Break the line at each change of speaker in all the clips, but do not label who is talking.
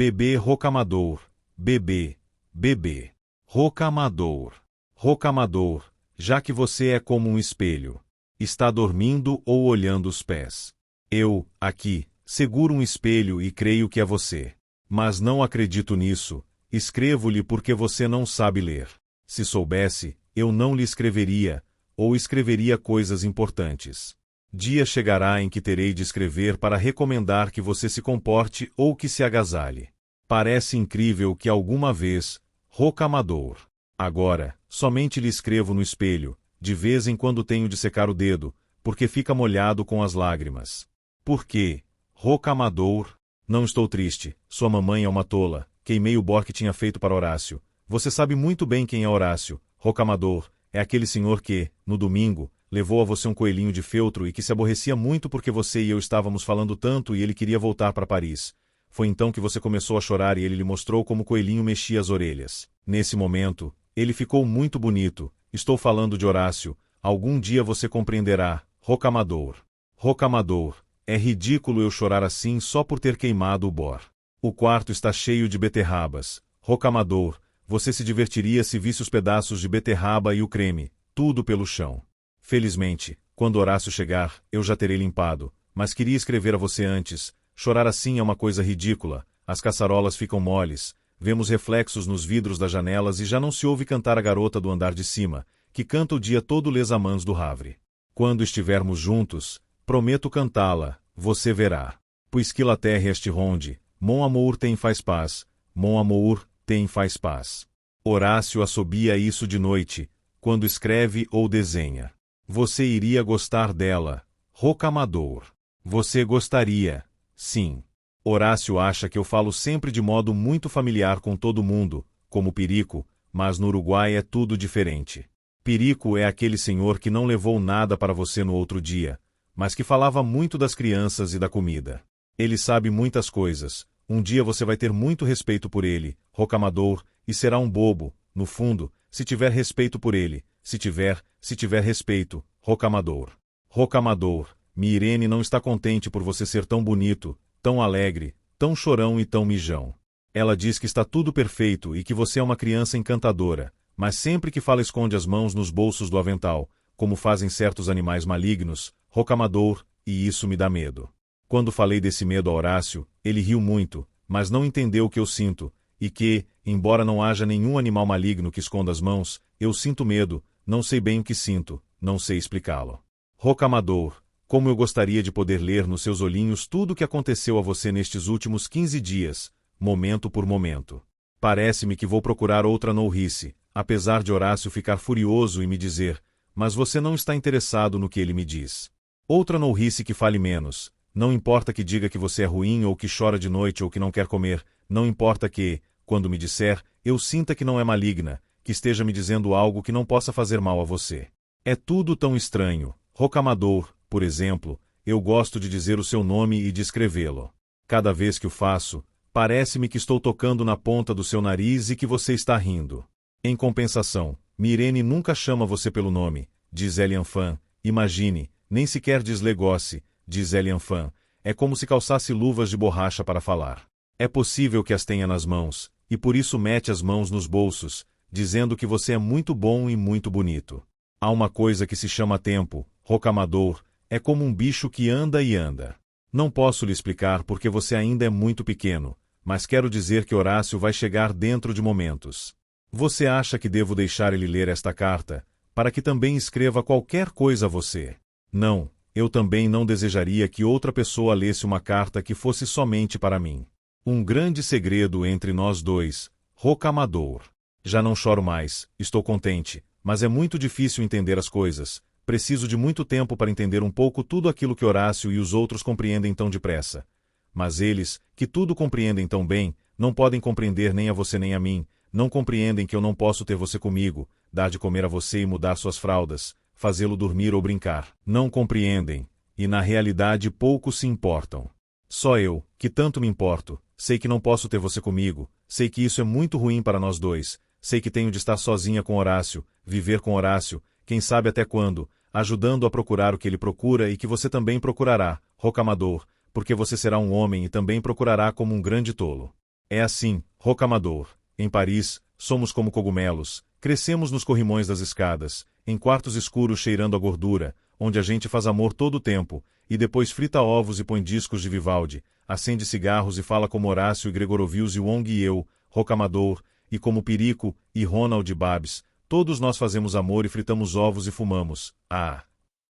Bebê Rocamador, bebê, bebê. Rocamador. Rocamador, já que você é como um espelho. Está dormindo ou olhando os pés. Eu, aqui, seguro um espelho e creio que é você. Mas não acredito nisso, escrevo-lhe porque você não sabe ler. Se soubesse, eu não lhe escreveria, ou escreveria coisas importantes. Dia chegará em que terei de escrever para recomendar que você se comporte ou que se agasalhe. Parece incrível que alguma vez, Rocamador. Agora, somente lhe escrevo no espelho, de vez em quando tenho de secar o dedo, porque fica molhado com as lágrimas. Por quê? Rocamador. Não estou triste, sua mamãe é uma tola, queimei o bor que tinha feito para Horácio. Você sabe muito bem quem é Horácio, Rocamador, é aquele senhor que, no domingo, levou a você um coelhinho de feltro e que se aborrecia muito porque você e eu estávamos falando tanto e ele queria voltar para Paris. Foi então que você começou a chorar e ele lhe mostrou como o coelhinho mexia as orelhas. Nesse momento, ele ficou muito bonito. Estou falando de Horácio. Algum dia você compreenderá, Rocamador. Rocamador, é ridículo eu chorar assim só por ter queimado o bor. O quarto está cheio de beterrabas. Rocamador, você se divertiria se visse os pedaços de beterraba e o creme, tudo pelo chão. Felizmente, quando Horácio chegar, eu já terei limpado, mas queria escrever a você antes. Chorar assim é uma coisa ridícula, as caçarolas ficam moles, vemos reflexos nos vidros das janelas e já não se ouve cantar a garota do andar de cima, que canta o dia todo Les Amants do Havre. Quando estivermos juntos, prometo cantá-la, você verá. Puisque la terre est ronde, mon amour tem faz paz, mon amour tem faz paz. Horácio assobia isso de noite, quando escreve ou desenha. Você iria gostar dela, Rocamador. Você gostaria, sim. Horácio acha que eu falo sempre de modo muito familiar com todo mundo, como Perico, mas no Uruguai é tudo diferente. Perico é aquele senhor que não levou nada para você no outro dia, mas que falava muito das crianças e da comida. Ele sabe muitas coisas. Um dia você vai ter muito respeito por ele, Rocamador, e será um bobo, no fundo, se tiver respeito por ele, se tiver respeito, Rocamador. Rocamador, Mirene não está contente por você ser tão bonito, tão alegre, tão chorão e tão mijão. Ela diz que está tudo perfeito e que você é uma criança encantadora, mas sempre que fala esconde as mãos nos bolsos do avental, como fazem certos animais malignos, Rocamador, e isso me dá medo. Quando falei desse medo a Horácio, ele riu muito, mas não entendeu o que eu sinto, e que, embora não haja nenhum animal maligno que esconda as mãos, eu sinto medo, não sei bem o que sinto, não sei explicá-lo. Rocamador, como eu gostaria de poder ler nos seus olhinhos tudo o que aconteceu a você nestes últimos 15 dias, momento por momento. Parece-me que vou procurar outra nourrice, apesar de Horácio ficar furioso e me dizer, mas você não está interessado no que ele me diz. Outra nourrice que fale menos, não importa que diga que você é ruim ou que chora de noite ou que não quer comer, não importa que, quando me disser, eu sinta que não é maligna, que esteja me dizendo algo que não possa fazer mal a você. É tudo tão estranho. Rocamador, por exemplo, eu gosto de dizer o seu nome e de escrevê-lo. Cada vez que o faço, parece-me que estou tocando na ponta do seu nariz e que você está rindo. Em compensação, Mirene nunca chama você pelo nome, diz Elianfan, imagine, nem sequer diz Legosse, diz Elianfan, é como se calçasse luvas de borracha para falar. É possível que as tenha nas mãos, e por isso mete as mãos nos bolsos, dizendo que você é muito bom e muito bonito. Há uma coisa que se chama tempo, Rocamador, é como um bicho que anda e anda. Não posso lhe explicar porque você ainda é muito pequeno, mas quero dizer que Horácio vai chegar dentro de momentos. Você acha que devo deixar ele ler esta carta, para que também escreva qualquer coisa a você? Não, eu também não desejaria que outra pessoa lesse uma carta que fosse somente para mim. Um grande segredo entre nós dois, Rocamador. Já não choro mais, estou contente, mas é muito difícil entender as coisas. Preciso de muito tempo para entender um pouco tudo aquilo que Horácio e os outros compreendem tão depressa. Mas eles, que tudo compreendem tão bem, não podem compreender nem a você nem a mim, não compreendem que eu não posso ter você comigo, dar de comer a você e mudar suas fraldas, fazê-lo dormir ou brincar. Não compreendem, e na realidade pouco se importam. Só eu, que tanto me importo, sei que não posso ter você comigo, sei que isso é muito ruim para nós dois, sei que tenho de estar sozinha com Horácio, viver com Horácio, quem sabe até quando, ajudando a procurar o que ele procura e que você também procurará, Rocamador, porque você será um homem e também procurará como um grande tolo. É assim, Rocamadour. Em Paris, somos como cogumelos, crescemos nos corrimões das escadas, em quartos escuros cheirando a gordura, onde a gente faz amor todo o tempo, e depois frita ovos e põe discos de Vivaldi, acende cigarros e fala como Horácio e Gregorovius e Wong e eu, Rocamadour, e como Perico e Ronald e Babs, todos nós fazemos amor e fritamos ovos e fumamos. Ah!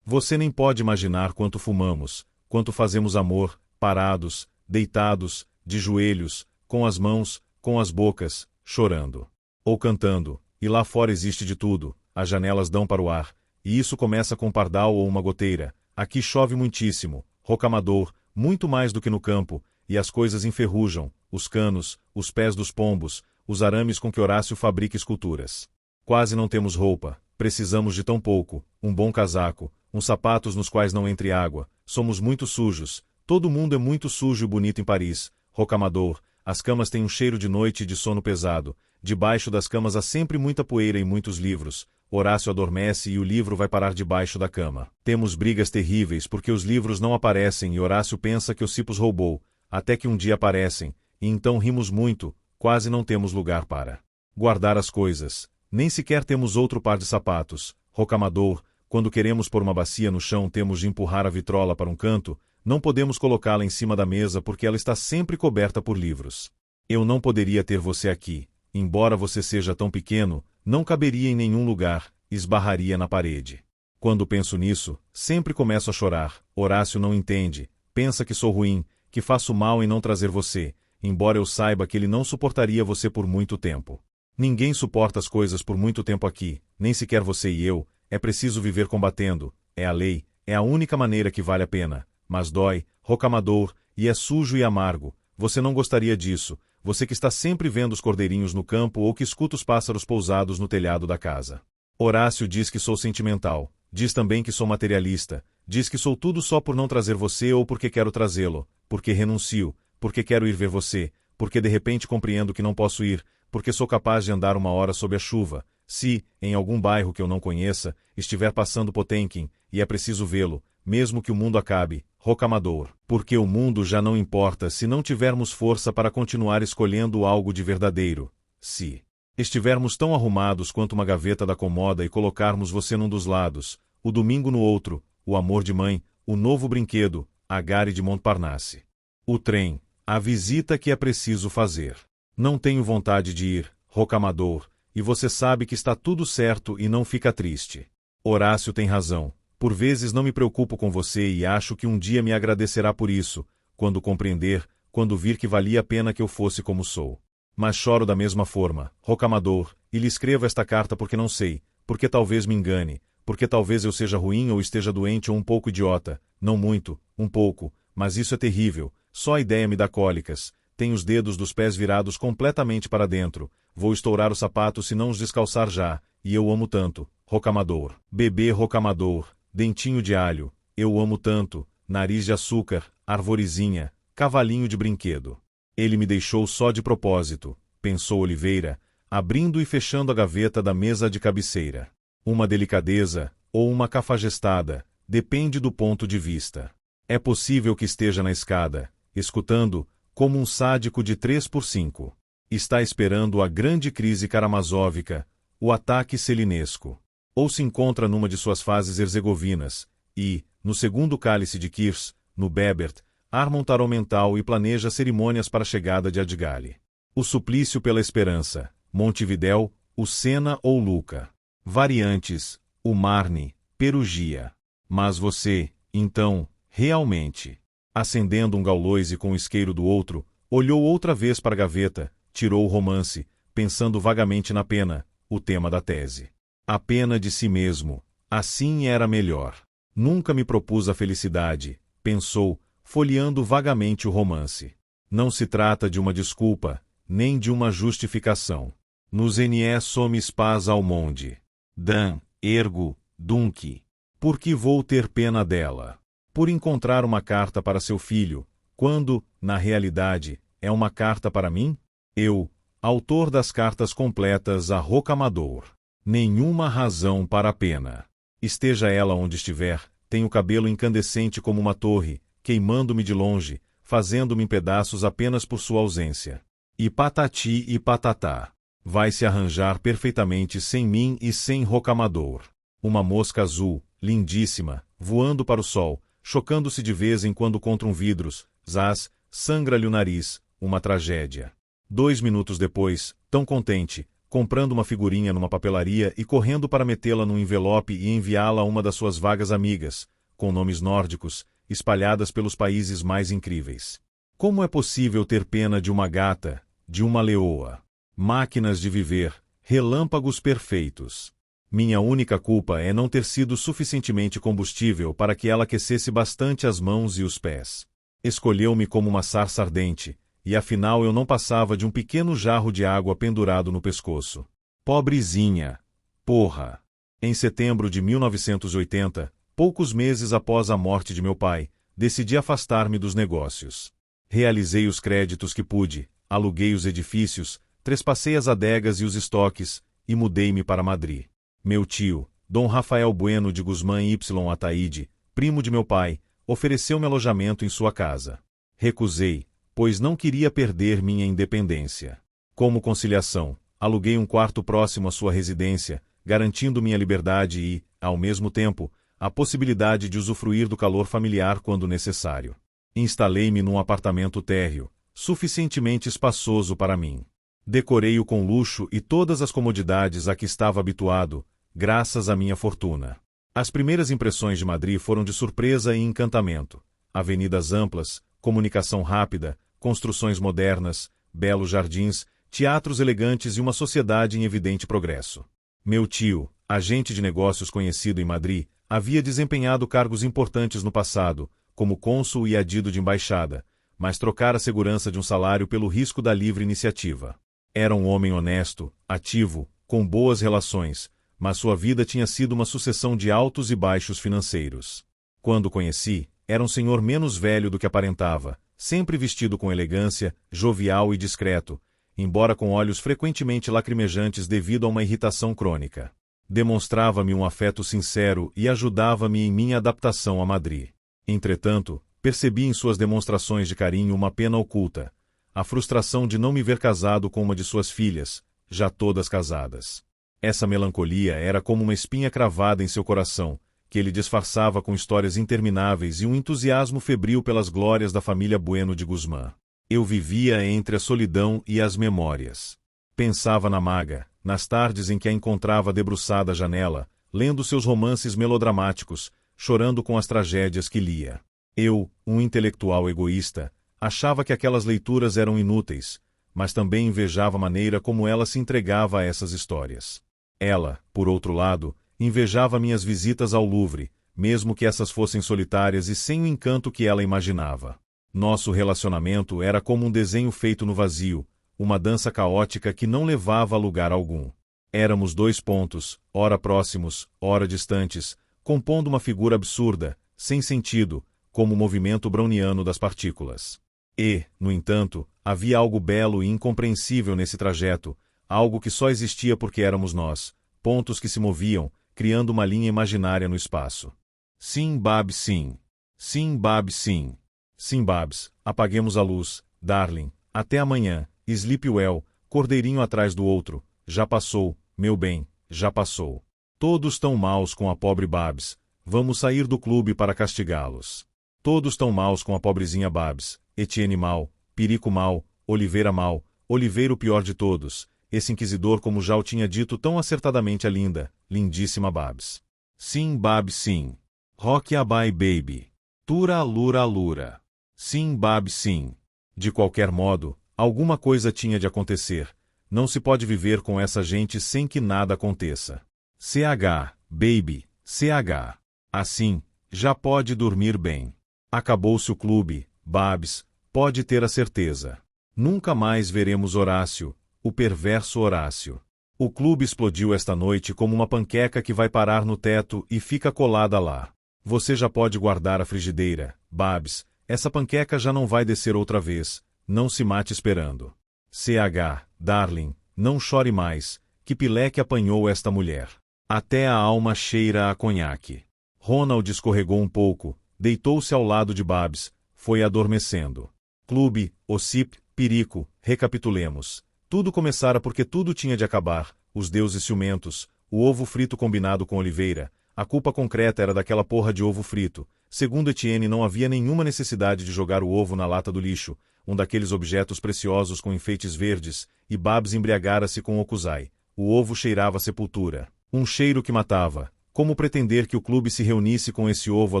Você nem pode imaginar quanto fumamos, quanto fazemos amor, parados, deitados, de joelhos, com as mãos, com as bocas, chorando. Ou cantando, e lá fora existe de tudo, as janelas dão para o ar, e isso começa com um pardal ou uma goteira. Aqui chove muitíssimo, Rocamadour, muito mais do que no campo, e as coisas enferrujam, os canos, os pés dos pombos, os arames com que Horácio fabrica esculturas. Quase não temos roupa, precisamos de tão pouco, um bom casaco, uns sapatos nos quais não entre água, somos muito sujos, todo mundo é muito sujo e bonito em Paris, Rocamadour, as camas têm um cheiro de noite e de sono pesado, debaixo das camas há sempre muita poeira e muitos livros, Horácio adormece e o livro vai parar debaixo da cama. Temos brigas terríveis porque os livros não aparecem e Horácio pensa que Ossipos roubou, até que um dia aparecem, e então rimos muito, quase não temos lugar para guardar as coisas. Nem sequer temos outro par de sapatos. Rocamadour, quando queremos pôr uma bacia no chão temos de empurrar a vitrola para um canto, não podemos colocá-la em cima da mesa porque ela está sempre coberta por livros. Eu não poderia ter você aqui. Embora você seja tão pequeno, não caberia em nenhum lugar, esbarraria na parede. Quando penso nisso, sempre começo a chorar. Horácio não entende, pensa que sou ruim, que faço mal em não trazer você, embora eu saiba que ele não suportaria você por muito tempo. Ninguém suporta as coisas por muito tempo aqui, nem sequer você e eu, é preciso viver combatendo, é a lei, é a única maneira que vale a pena, mas dói, Rocamadour, e é sujo e amargo, você não gostaria disso, você que está sempre vendo os cordeirinhos no campo ou que escuta os pássaros pousados no telhado da casa. Horácio diz que sou sentimental, diz também que sou materialista, diz que sou tudo só por não trazer você ou porque quero trazê-lo, porque renuncio, porque quero ir ver você, porque de repente compreendo que não posso ir, porque sou capaz de andar uma hora sob a chuva, se, em algum bairro que eu não conheça, estiver passando Potemkin, e é preciso vê-lo, mesmo que o mundo acabe, Rocamadour, porque o mundo já não importa se não tivermos força para continuar escolhendo algo de verdadeiro, se estivermos tão arrumados quanto uma gaveta da comoda e colocarmos você num dos lados, o domingo no outro, o amor de mãe, o novo brinquedo, a Gare de Montparnasse. O trem, a visita que é preciso fazer. Não tenho vontade de ir, Rocamadour, e você sabe que está tudo certo e não fica triste. Horácio tem razão. Por vezes não me preocupo com você e acho que um dia me agradecerá por isso, quando compreender, quando vir que valia a pena que eu fosse como sou. Mas choro da mesma forma, Rocamadour, e lhe escrevo esta carta porque não sei, porque talvez me engane, porque talvez eu seja ruim ou esteja doente ou um pouco idiota, não muito, um pouco, mas isso é terrível, só a ideia me dá cólicas, tenho os dedos dos pés virados completamente para dentro, vou estourar os sapatos se não os descalçar já, e eu amo tanto, Rocamadour. Bebê Rocamadour, dentinho de alho, eu amo tanto, nariz de açúcar, arvorezinha, cavalinho de brinquedo. Ele me deixou só de propósito, pensou Oliveira, abrindo e fechando a gaveta da mesa de cabeceira. Uma delicadeza, ou uma cafajestada, depende do ponto de vista. É possível que esteja na escada, escutando, como um sádico de 3x5. Está esperando a grande crise karamazóvica, o ataque selinesco. Ou se encontra numa de suas fases herzegovinas, e, no segundo cálice de Kirs, no Bebert, arma um tarô mental e planeja cerimônias para a chegada de Adgali. O suplício pela esperança, Montevidéu, o Sena ou Luca. Variantes, o Marne, Perugia. Mas você, então, realmente, acendendo um gauloise com o isqueiro do outro, olhou outra vez para a gaveta, tirou o romance, pensando vagamente na pena, o tema da tese. A pena de si mesmo, assim era melhor. Nunca me propus a felicidade, pensou, folheando vagamente o romance. Não se trata de uma desculpa, nem de uma justificação. Nos NE somis paz ao monde. Dan, ergo, dunque. Por que vou ter pena dela? Por encontrar uma carta para seu filho, quando, na realidade, é uma carta para mim? Eu, autor das cartas completas a Rocamadour. Nenhuma razão para a pena. Esteja ela onde estiver, tenho o cabelo incandescente como uma torre, queimando-me de longe, fazendo-me em pedaços apenas por sua ausência. E patati e patatá. Vai se arranjar perfeitamente sem mim e sem Rocamadour. Uma mosca azul, lindíssima, voando para o sol, chocando-se de vez em quando contra um vidros, zás, sangra-lhe o nariz, uma tragédia. 2 minutos depois, tão contente, comprando uma figurinha numa papelaria e correndo para metê-la num envelope e enviá-la a uma das suas vagas amigas, com nomes nórdicos, espalhadas pelos países mais incríveis. Como é possível ter pena de uma gata, de uma leoa? Máquinas de viver, relâmpagos perfeitos. Minha única culpa é não ter sido suficientemente combustível para que ela aquecesse bastante as mãos e os pés. Escolheu-me como uma sarça ardente, e afinal eu não passava de um pequeno jarro de água pendurado no pescoço. Pobrezinha! Porra! Em setembro de 1980, poucos meses após a morte de meu pai, decidi afastar-me dos negócios. Realizei os créditos que pude, aluguei os edifícios, trespassei as adegas e os estoques, e mudei-me para Madrid. Meu tio, Dom Rafael Bueno de Guzmán y Ataíde, primo de meu pai, ofereceu-me alojamento em sua casa. Recusei, pois não queria perder minha independência. Como conciliação, aluguei um quarto próximo à sua residência, garantindo minha liberdade e, ao mesmo tempo, a possibilidade de usufruir do calor familiar quando necessário. Instalei-me num apartamento térreo, suficientemente espaçoso para mim. Decorei-o com luxo e todas as comodidades a que estava habituado, graças à minha fortuna. As primeiras impressões de Madrid foram de surpresa e encantamento. Avenidas amplas, comunicação rápida, construções modernas, belos jardins, teatros elegantes e uma sociedade em evidente progresso. Meu tio, agente de negócios conhecido em Madrid, havia desempenhado cargos importantes no passado, como cônsul e adido de embaixada, mas trocara a segurança de um salário pelo risco da livre iniciativa. Era um homem honesto, ativo, com boas relações, mas sua vida tinha sido uma sucessão de altos e baixos financeiros. Quando o conheci, era um senhor menos velho do que aparentava, sempre vestido com elegância, jovial e discreto, embora com olhos frequentemente lacrimejantes devido a uma irritação crônica. Demonstrava-me um afeto sincero e ajudava-me em minha adaptação a Madrid. Entretanto, percebi em suas demonstrações de carinho uma pena oculta, a frustração de não me ver casado com uma de suas filhas, já todas casadas. Essa melancolia era como uma espinha cravada em seu coração, que ele disfarçava com histórias intermináveis e um entusiasmo febril pelas glórias da família Bueno de Guzmán. Eu vivia entre a solidão e as memórias. Pensava na maga, nas tardes em que a encontrava debruçada à janela, lendo seus romances melodramáticos, chorando com as tragédias que lia. Eu, um intelectual egoísta, achava que aquelas leituras eram inúteis, mas também invejava a maneira como ela se entregava a essas histórias. Ela, por outro lado, invejava minhas visitas ao Louvre, mesmo que essas fossem solitárias e sem o encanto que ela imaginava. Nosso relacionamento era como um desenho feito no vazio, uma dança caótica que não levava a lugar algum. Éramos 2 pontos, ora próximos, ora distantes, compondo uma figura absurda, sem sentido, como o movimento browniano das partículas. E, no entanto, havia algo belo e incompreensível nesse trajeto, algo que só existia porque éramos nós, pontos que se moviam, criando uma linha imaginária no espaço. Sim, Babs, sim. Sim, Babs, sim. Sim, Babs, apaguemos a luz, darling, até amanhã, sleep well, cordeirinho atrás do outro, já passou, meu bem, já passou. Todos tão maus com a pobre Babs, vamos sair do clube para castigá-los. Todos tão maus com a pobrezinha Babs, Etienne mal, Pirico mal, Oliveira mal, Oliveira o pior de todos, esse inquisidor como já o tinha dito tão acertadamente a linda, lindíssima Babs. Sim, Babs, sim. Rock abai baby. Tura lura lura. Sim, Babs, sim. De qualquer modo, alguma coisa tinha de acontecer. Não se pode viver com essa gente sem que nada aconteça. CH, baby, CH. Assim, já pode dormir bem. Acabou-se o clube, Babs, pode ter a certeza. Nunca mais veremos Horácio, o perverso Horácio. O clube explodiu esta noite como uma panqueca que vai parar no teto e fica colada lá. Você já pode guardar a frigideira, Babs, essa panqueca já não vai descer outra vez, não se mate esperando. CH, darling, não chore mais, que pileque apanhou esta mulher. Até a alma cheira a conhaque. Ronald escorregou um pouco, deitou-se ao lado de Babs, foi adormecendo. Clube, Ossip, Pirico, recapitulemos. Tudo começara porque tudo tinha de acabar, os deuses ciumentos, o ovo frito combinado com Oliveira, a culpa concreta era daquela porra de ovo frito. Segundo Etienne, não havia nenhuma necessidade de jogar o ovo na lata do lixo, um daqueles objetos preciosos com enfeites verdes, e Babs embriagara-se com Okuzai. O ovo cheirava a sepultura. Um cheiro que matava. Como pretender que o clube se reunisse com esse ovo a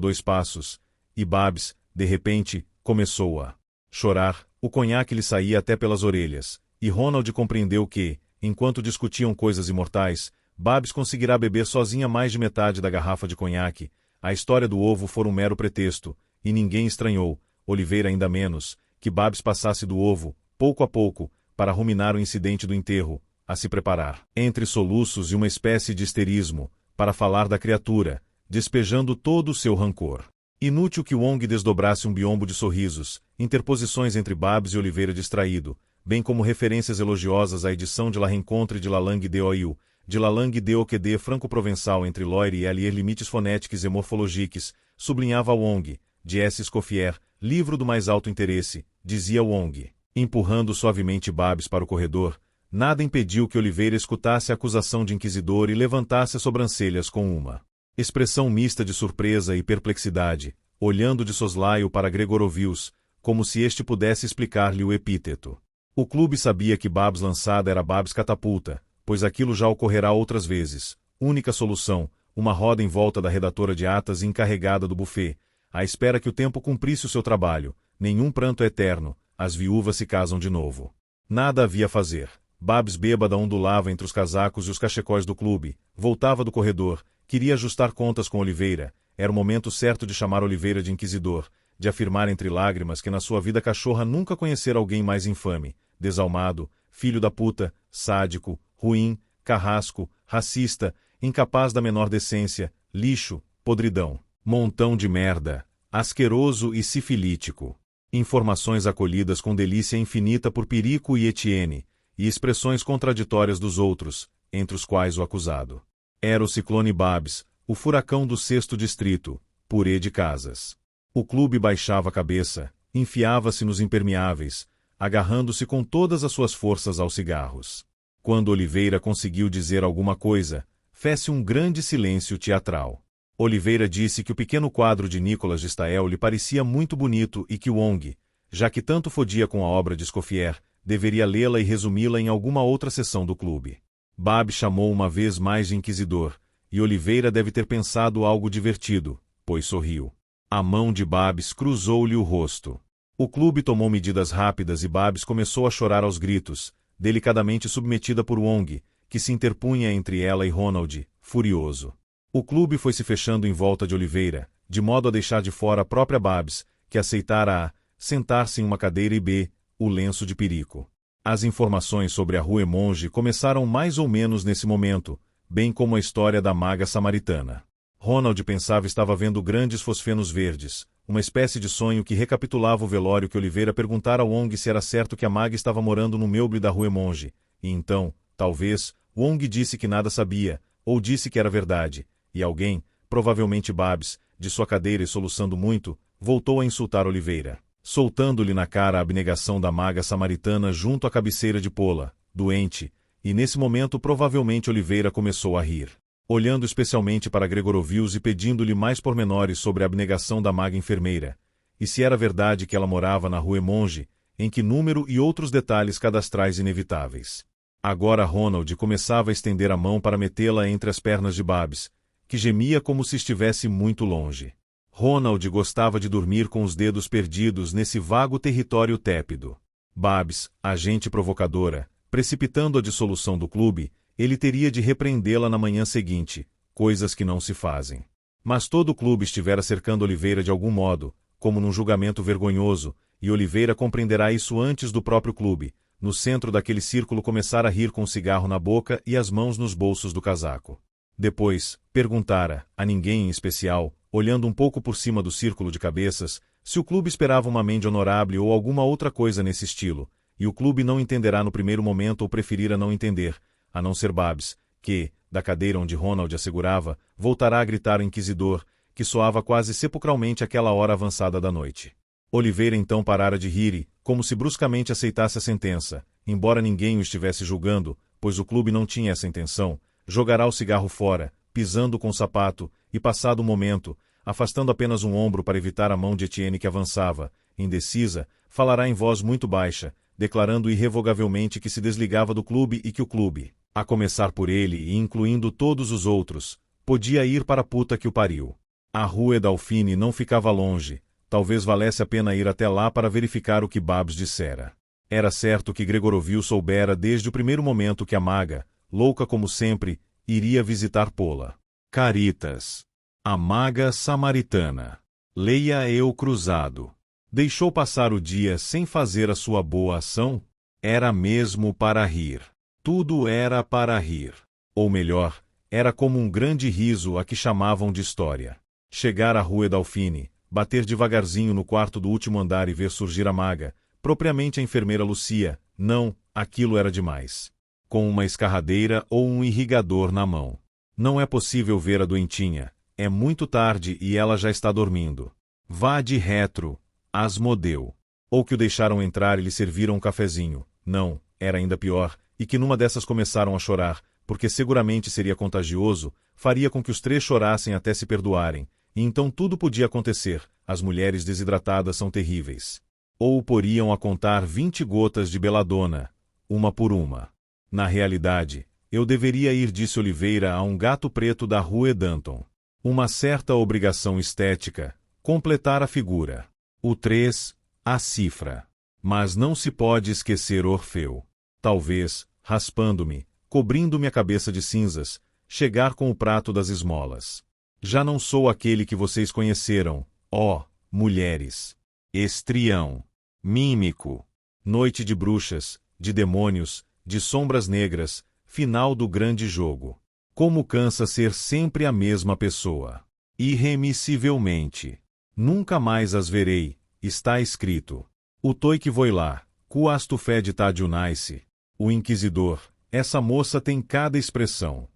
2 passos? E Babs, de repente, começou a chorar. O conhaque lhe saía até pelas orelhas. E Ronald compreendeu que, enquanto discutiam coisas imortais, Babs conseguirá beber sozinha mais de metade da garrafa de conhaque. A história do ovo fora um mero pretexto, e ninguém estranhou, Oliveira ainda menos, que Babs passasse do ovo, pouco a pouco, para ruminar o incidente do enterro, a se preparar, entre soluços e uma espécie de histerismo, para falar da criatura, despejando todo o seu rancor. Inútil que Wong desdobrasse um biombo de sorrisos, interposições entre Babs e Oliveira distraído, bem como referências elogiosas à edição de La Rencontre de la Langue de Oil, de la Langue de Oquedê franco-provençal entre Loire e Allier limites fonéticos e morfológicos, sublinhava Wong, de S. Escoffier, livro do mais alto interesse, dizia Wong. Empurrando suavemente Babs para o corredor, nada impediu que Oliveira escutasse a acusação de inquisidor e levantasse as sobrancelhas com uma expressão mista de surpresa e perplexidade, olhando de soslaio para Gregorovius, como se este pudesse explicar-lhe o epíteto. O clube sabia que Babs lançada era Babs catapulta, pois aquilo já ocorrerá outras vezes. Única solução, uma roda em volta da redatora de atas encarregada do buffet, à espera que o tempo cumprisse o seu trabalho. Nenhum pranto é eterno, as viúvas se casam de novo. Nada havia a fazer. Babs bêbada ondulava entre os casacos e os cachecóis do clube, voltava do corredor, queria ajustar contas com Oliveira, era o momento certo de chamar Oliveira de inquisidor, de afirmar entre lágrimas que na sua vida cachorra nunca conhecera alguém mais infame, desalmado, filho da puta, sádico, ruim, carrasco, racista, incapaz da menor decência, lixo, podridão, montão de merda, asqueroso e sifilítico. Informações acolhidas com delícia infinita por Pirico e Etienne, e expressões contraditórias dos outros, entre os quais o acusado. Era o ciclone Babs, o furacão do 6º distrito, purê de casas. O clube baixava a cabeça, enfiava-se nos impermeáveis, agarrando-se com todas as suas forças aos cigarros. Quando Oliveira conseguiu dizer alguma coisa, fez-se um grande silêncio teatral. Oliveira disse que o pequeno quadro de Nicolas de Stael lhe parecia muito bonito e que Wong, já que tanto fodia com a obra de Escoffier, deveria lê-la e resumi-la em alguma outra sessão do clube. Babs chamou uma vez mais de inquisidor, e Oliveira deve ter pensado algo divertido, pois sorriu. A mão de Babs cruzou-lhe o rosto. O clube tomou medidas rápidas e Babs começou a chorar aos gritos, delicadamente submetida por Wong, que se interpunha entre ela e Ronald, furioso. O clube foi se fechando em volta de Oliveira, de modo a deixar de fora a própria Babs, que aceitara a sentar-se em uma cadeira e b. o lenço de Pirico. As informações sobre a Rue Monge começaram mais ou menos nesse momento, bem como a história da maga samaritana. Ronald pensava estava vendo grandes fosfenos verdes, uma espécie de sonho que recapitulava o velório que Oliveira perguntara a Wong se era certo que a maga estava morando no meuble da Rue Monge, e então, talvez, Wong disse que nada sabia, ou disse que era verdade, e alguém, provavelmente Babs, de sua cadeira e soluçando muito, voltou a insultar Oliveira, soltando-lhe na cara a abnegação da maga samaritana junto à cabeceira de Pola, doente, e nesse momento provavelmente Oliveira começou a rir, olhando especialmente para Gregorovius e pedindo-lhe mais pormenores sobre a abnegação da maga enfermeira, e se era verdade que ela morava na Rue Monge, em que número e outros detalhes cadastrais inevitáveis. Agora Ronald começava a estender a mão para metê-la entre as pernas de Babs, que gemia como se estivesse muito longe. Ronald gostava de dormir com os dedos perdidos nesse vago território tépido. Babs, agente provocadora, precipitando a dissolução do clube, ele teria de repreendê-la na manhã seguinte, coisas que não se fazem. Mas todo o clube estivera cercando Oliveira de algum modo, como num julgamento vergonhoso, e Oliveira compreenderá isso antes do próprio clube, no centro daquele círculo começar a rir com um cigarro na boca e as mãos nos bolsos do casaco. Depois, perguntara, a ninguém em especial, olhando um pouco por cima do círculo de cabeças, se o clube esperava uma amende honorável ou alguma outra coisa nesse estilo, e o clube não entenderá no primeiro momento ou preferira não entender, a não ser Babs, que, da cadeira onde Ronald assegurava, voltará a gritar ao inquisidor, que soava quase sepulcralmente àquela hora avançada da noite. Oliveira então parara de rir e, como se bruscamente aceitasse a sentença, embora ninguém o estivesse julgando, pois o clube não tinha essa intenção, jogará o cigarro fora, pisando com o sapato, e passado um momento, afastando apenas um ombro para evitar a mão de Etienne que avançava, indecisa, falará em voz muito baixa, declarando irrevogavelmente que se desligava do clube e que o clube, a começar por ele e incluindo todos os outros, podia ir para a puta que o pariu. A Rue Dauphine não ficava longe, talvez valesse a pena ir até lá para verificar o que Babs dissera. Era certo que Gregoroville soubera desde o primeiro momento que a maga, louca como sempre, iria visitar Pola. Caritas. A maga samaritana. Leia eu cruzado. Deixou passar o dia sem fazer a sua boa ação? Era mesmo para rir. Tudo era para rir. Ou melhor, era como um grande riso a que chamavam de história. Chegar à Rue Dauphine, bater devagarzinho no quarto do último andar e ver surgir a maga, propriamente a enfermeira Lucia, não, aquilo era demais. Com uma escarradeira ou um irrigador na mão. Não é possível ver a doentinha, é muito tarde e ela já está dormindo. Vá de retro, Asmodeu. Ou que o deixaram entrar e lhe serviram um cafezinho, não, era ainda pior, e que numa dessas começaram a chorar, porque seguramente seria contagioso, faria com que os três chorassem até se perdoarem, e então tudo podia acontecer, as mulheres desidratadas são terríveis. Ou poriam a contar 20 gotas de beladona, uma por uma. Na realidade, eu deveria ir, disse Oliveira a um gato preto da Rue Danton. Uma certa obrigação estética, completar a figura. O 3, a cifra. Mas não se pode esquecer Orfeu. Talvez, raspando-me, cobrindo-me a cabeça de cinzas, chegar com o prato das esmolas. Já não sou aquele que vocês conheceram, ó, mulheres. Estrião. Mímico. Noite de bruxas, de demônios, de sombras negras, final do grande jogo. Como cansa ser sempre a mesma pessoa. Irremissivelmente. Nunca mais as verei, está escrito. O toi que voi lá, cuasto fé de tadiunaice. O inquisidor, essa moça tem cada expressão.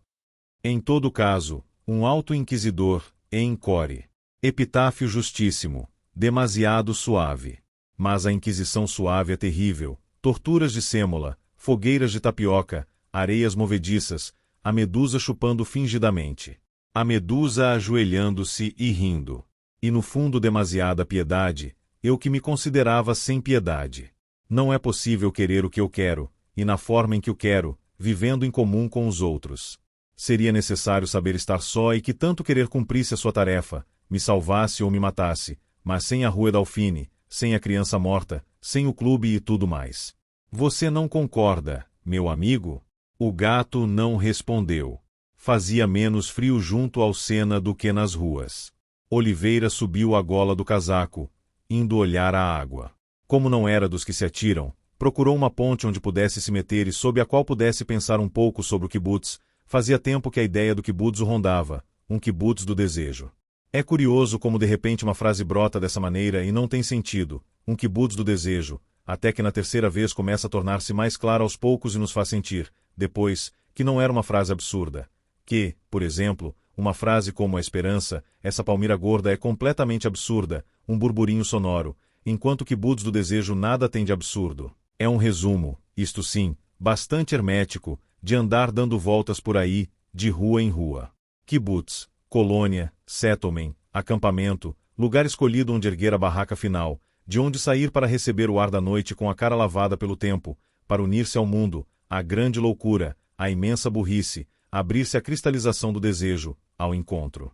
Em todo caso, um alto inquisidor, em core. Epitáfio justíssimo, demasiado suave. Mas a inquisição suave é terrível, torturas de sêmola, fogueiras de tapioca, areias movediças, a medusa chupando fingidamente. A medusa ajoelhando-se e rindo. E no fundo demasiada piedade, eu que me considerava sem piedade. Não é possível querer o que eu quero, e na forma em que o quero, vivendo em comum com os outros. Seria necessário saber estar só e que tanto querer cumprisse a sua tarefa, me salvasse ou me matasse, mas sem a Rue Dauphine, sem a criança morta, sem o clube e tudo mais. Você não concorda, meu amigo? O gato não respondeu. Fazia menos frio junto ao Sena do que nas ruas. Oliveira subiu a gola do casaco, indo olhar a água. Como não era dos que se atiram, procurou uma ponte onde pudesse se meter e sob a qual pudesse pensar um pouco sobre o kibutz. Fazia tempo que a ideia do kibutz o rondava, um kibutz do desejo. É curioso como de repente uma frase brota dessa maneira e não tem sentido, um kibutz do desejo, até que na terceira vez começa a tornar-se mais clara aos poucos e nos faz sentir, depois, que não era uma frase absurda. Que, por exemplo, uma frase como a esperança, essa palmira gorda é completamente absurda, um burburinho sonoro, enquanto o kibutz do desejo nada tem de absurdo. É um resumo, isto sim, bastante hermético, de andar dando voltas por aí, de rua em rua. Kibutz, colônia, settlement, acampamento, lugar escolhido onde erguer a barraca final, de onde sair para receber o ar da noite com a cara lavada pelo tempo, para unir-se ao mundo, à grande loucura, à imensa burrice, abrir-se à cristalização do desejo, ao encontro.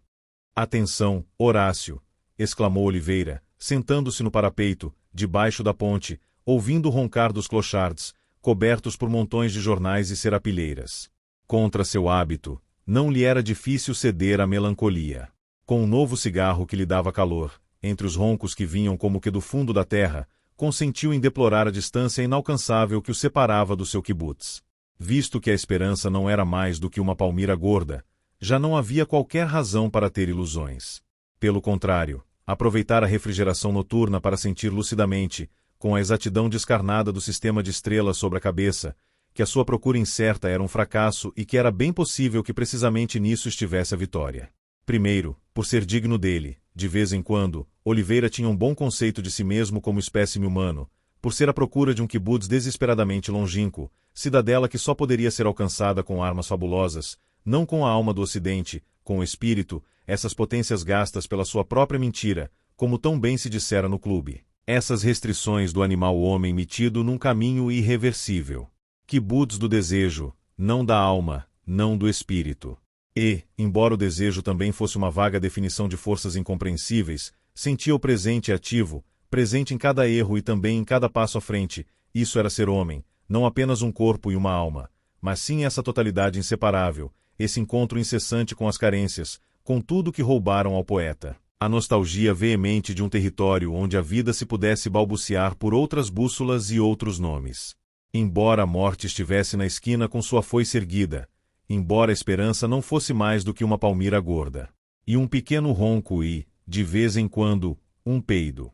Atenção, Horácio! Exclamou Oliveira, sentando-se no parapeito, debaixo da ponte, ouvindo o roncar dos clochards, cobertos por montões de jornais e serapilheiras. Contra seu hábito, não lhe era difícil ceder à melancolia. Com um novo cigarro que lhe dava calor, entre os roncos que vinham como que do fundo da terra, consentiu em deplorar a distância inalcançável que o separava do seu kibutz. Visto que a esperança não era mais do que uma palmira gorda, já não havia qualquer razão para ter ilusões. Pelo contrário, aproveitar a refrigeração noturna para sentir lucidamente, com a exatidão descarnada do sistema de estrelas sobre a cabeça, que a sua procura incerta era um fracasso e que era bem possível que precisamente nisso estivesse a vitória. Primeiro, por ser digno dele, de vez em quando, Oliveira tinha um bom conceito de si mesmo como espécime humano, por ser a procura de um kibutz desesperadamente longínquo, cidadela que só poderia ser alcançada com armas fabulosas, não com a alma do Ocidente, com o espírito, essas potências gastas pela sua própria mentira, como tão bem se dissera no clube. Essas restrições do animal-homem metido num caminho irreversível. Kibutz do desejo, não da alma, não do espírito. E, embora o desejo também fosse uma vaga definição de forças incompreensíveis, sentia o presente ativo, presente em cada erro e também em cada passo à frente. Isso era ser homem, não apenas um corpo e uma alma, mas sim essa totalidade inseparável, esse encontro incessante com as carências, com tudo que roubaram ao poeta. A nostalgia veemente de um território onde a vida se pudesse balbuciar por outras bússolas e outros nomes. Embora a morte estivesse na esquina com sua foice erguida, embora a esperança não fosse mais do que uma palmira gorda, e um pequeno ronco e, de vez em quando, um peido.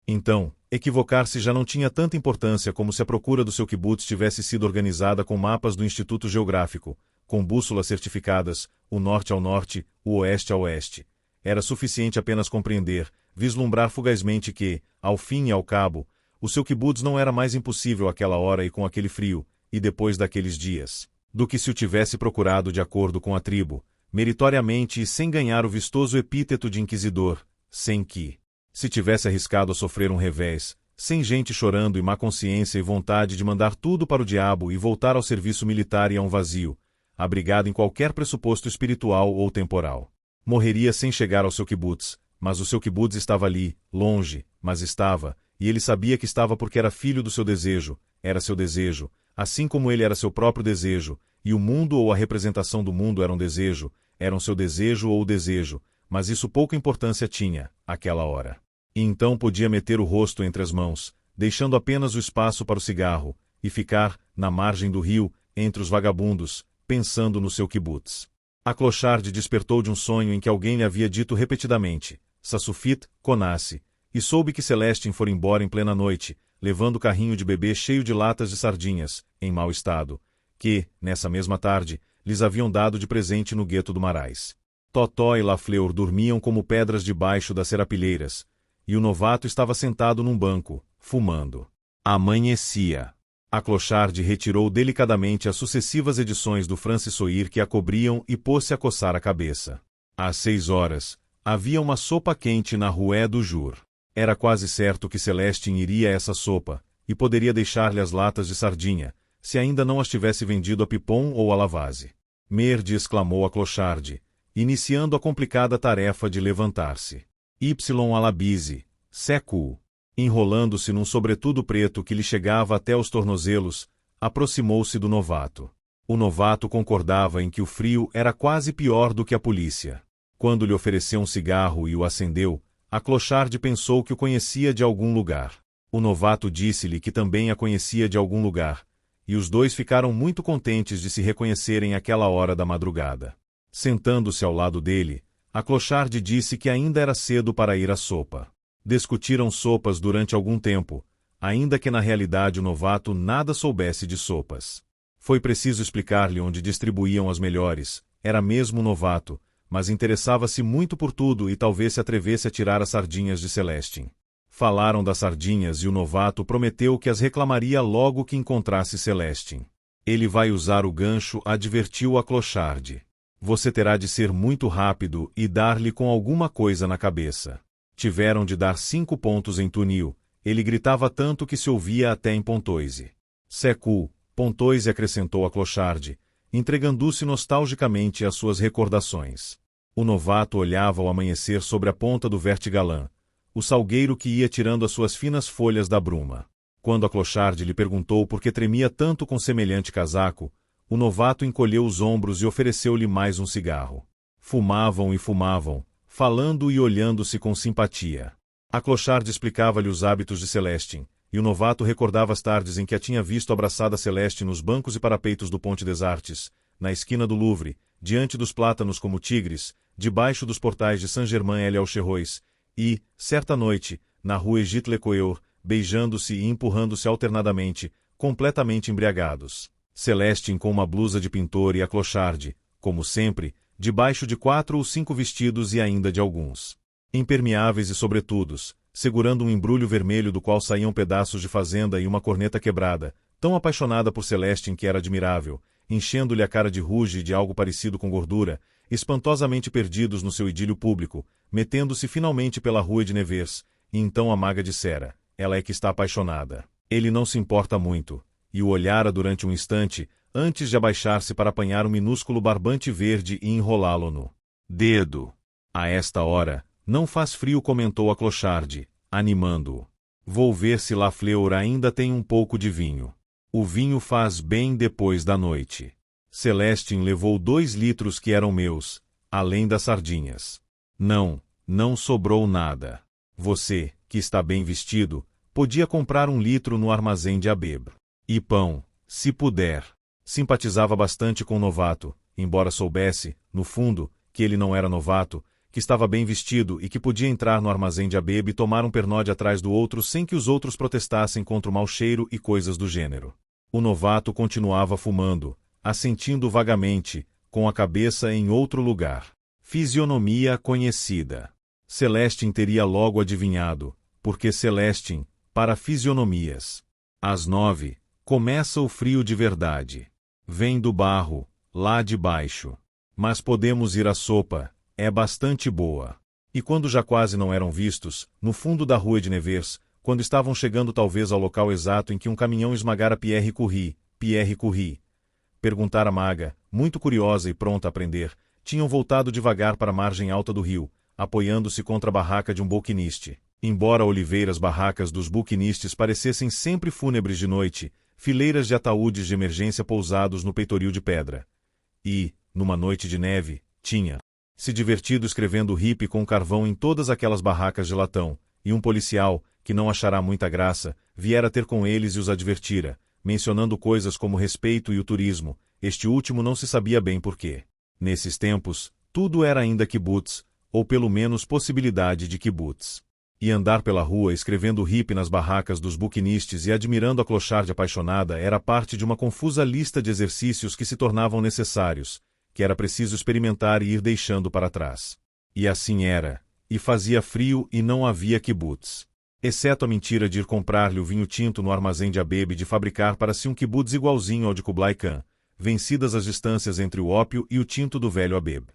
Então, equivocar-se já não tinha tanta importância como se a procura do seu kibutz tivesse sido organizada com mapas do Instituto Geográfico, com bússolas certificadas, o norte ao norte, o oeste ao oeste. Era suficiente apenas compreender, vislumbrar fugazmente que, ao fim e ao cabo, o seu kibutz não era mais impossível àquela hora e com aquele frio, e depois daqueles dias, do que se o tivesse procurado de acordo com a tribo, meritoriamente e sem ganhar o vistoso epíteto de inquisidor, sem que, se tivesse arriscado a sofrer um revés, sem gente chorando e má consciência e vontade de mandar tudo para o diabo e voltar ao serviço militar e a um vazio, abrigado em qualquer pressuposto espiritual ou temporal. Morreria sem chegar ao seu kibutz, mas o seu kibutz estava ali, longe, mas estava, e ele sabia que estava porque era filho do seu desejo, era seu desejo, assim como ele era seu próprio desejo, e o mundo ou a representação do mundo eram seu desejo ou o desejo, mas isso pouca importância tinha, àquela hora. E então podia meter o rosto entre as mãos, deixando apenas o espaço para o cigarro, e ficar, na margem do rio, entre os vagabundos, pensando no seu kibutz. A Clochard despertou de um sonho em que alguém lhe havia dito repetidamente, Sassufit, Konasse, e soube que Celestin fora embora em plena noite, levando o carrinho de bebê cheio de latas de sardinhas, em mau estado, que, nessa mesma tarde, lhes haviam dado de presente no gueto do Marais. Totó e Lafleur dormiam como pedras debaixo das serapilheiras, e o novato estava sentado num banco, fumando. Amanhecia. A Clochard retirou delicadamente as sucessivas edições do Francis Soir que a cobriam e pôs-se a coçar a cabeça. Às 6 horas, havia uma sopa quente na Rue du Jour. Era quase certo que Celestin iria a essa sopa, e poderia deixar-lhe as latas de sardinha, se ainda não as tivesse vendido a Pipon ou a Lavase. Merde, exclamou a Clochard, iniciando a complicada tarefa de levantar-se. Y à la bise, século. Enrolando-se num sobretudo preto que lhe chegava até os tornozelos, aproximou-se do novato. O novato concordava em que o frio era quase pior do que a polícia. Quando lhe ofereceu um cigarro e o acendeu, a Clochard pensou que o conhecia de algum lugar. O novato disse-lhe que também a conhecia de algum lugar, e os dois ficaram muito contentes de se reconhecerem àquela hora da madrugada. Sentando-se ao lado dele, a Clochard disse que ainda era cedo para ir à sopa. Discutiram sopas durante algum tempo, ainda que na realidade o novato nada soubesse de sopas. Foi preciso explicar-lhe onde distribuíam as melhores, era mesmo novato, mas interessava-se muito por tudo e talvez se atrevesse a tirar as sardinhas de Celestin. Falaram das sardinhas e o novato prometeu que as reclamaria logo que encontrasse Celestin. Ele vai usar o gancho, advertiu a Clochard. Você terá de ser muito rápido e dar-lhe com alguma coisa na cabeça. Tiveram de dar 5 pontos em Tunil, ele gritava tanto que se ouvia até em Pontoise. Sécu, Pontoise, acrescentou a Clochard, entregando-se nostalgicamente às suas recordações. O novato olhava ao amanhecer sobre a ponta do Vertigalã, o salgueiro que ia tirando as suas finas folhas da bruma. Quando a Clochard lhe perguntou por que tremia tanto com semelhante casaco, o novato encolheu os ombros e ofereceu-lhe mais um cigarro. Fumavam e fumavam, falando e olhando-se com simpatia. A Clochard explicava-lhe os hábitos de Celestin, e o novato recordava as tardes em que a tinha visto abraçada Celestin nos bancos e parapeitos do Ponte des Arts, na esquina do Louvre, diante dos plátanos como tigres, debaixo dos portais de Saint-Germain-l'Auxerrois, e, certa noite, na rua Egit-le-Coeur, beijando-se e empurrando-se alternadamente, completamente embriagados. Celestin com uma blusa de pintor e a Clochard, como sempre, debaixo de 4 ou 5 vestidos e ainda de alguns. Impermeáveis e sobretudos, segurando um embrulho vermelho do qual saíam pedaços de fazenda e uma corneta quebrada, tão apaixonada por Celestin que era admirável, enchendo-lhe a cara de ruge e de algo parecido com gordura, espantosamente perdidos no seu idílio público, metendo-se finalmente pela rua de Nevers, e então a maga dissera, ela é que está apaixonada. Ele não se importa muito, e o olhara durante um instante, antes de abaixar-se para apanhar um minúsculo barbante verde e enrolá-lo no dedo. A esta hora, não faz frio, comentou a Clochard, animando-o. Vou ver se Lafleur ainda tem um pouco de vinho. O vinho faz bem depois da noite. Celestin levou 2 litros que eram meus, além das sardinhas. Não sobrou nada. Você, que está bem vestido, podia comprar 1 litro no armazém de Abebe. E pão, se puder. Simpatizava bastante com o novato, embora soubesse, no fundo, que ele não era novato, que estava bem vestido e que podia entrar no armazém de Abebe e tomar um pernod atrás do outro sem que os outros protestassem contra o mau cheiro e coisas do gênero. O novato continuava fumando, assentindo vagamente, com a cabeça em outro lugar. Fisionomia conhecida. Celestin teria logo adivinhado, porque Celestin, para fisionomias. Às 9, começa o frio de verdade. Vem do barro, lá de baixo. Mas podemos ir à sopa, é bastante boa. E quando já quase não eram vistos, no fundo da rua de Nevers, quando estavam chegando talvez ao local exato em que um caminhão esmagara Pierre Curie, perguntara a maga, muito curiosa e pronta a aprender, tinham voltado devagar para a margem alta do rio, apoiando-se contra a barraca de um bouquiniste. Embora oliveiras barracas dos bouquinistes parecessem sempre fúnebres de noite, fileiras de ataúdes de emergência pousados no peitoril de pedra. E, numa noite de neve, tinha se divertido escrevendo hippie com carvão em todas aquelas barracas de latão, e um policial, que não achará muita graça, viera ter com eles e os advertira, mencionando coisas como respeito e o turismo, este último não se sabia bem porquê. Nesses tempos, tudo era ainda kibbutz, ou pelo menos possibilidade de kibbutz. E andar pela rua escrevendo hippie nas barracas dos buquinistes e admirando a Clochard apaixonada era parte de uma confusa lista de exercícios que se tornavam necessários, que era preciso experimentar e ir deixando para trás. E assim era, e fazia frio e não havia kibbutz. Exceto a mentira de ir comprar-lhe o vinho tinto no armazém de Abebe e de fabricar para si um kibbutz igualzinho ao de Kublai Khan, vencidas as distâncias entre o ópio e o tinto do velho Abebe.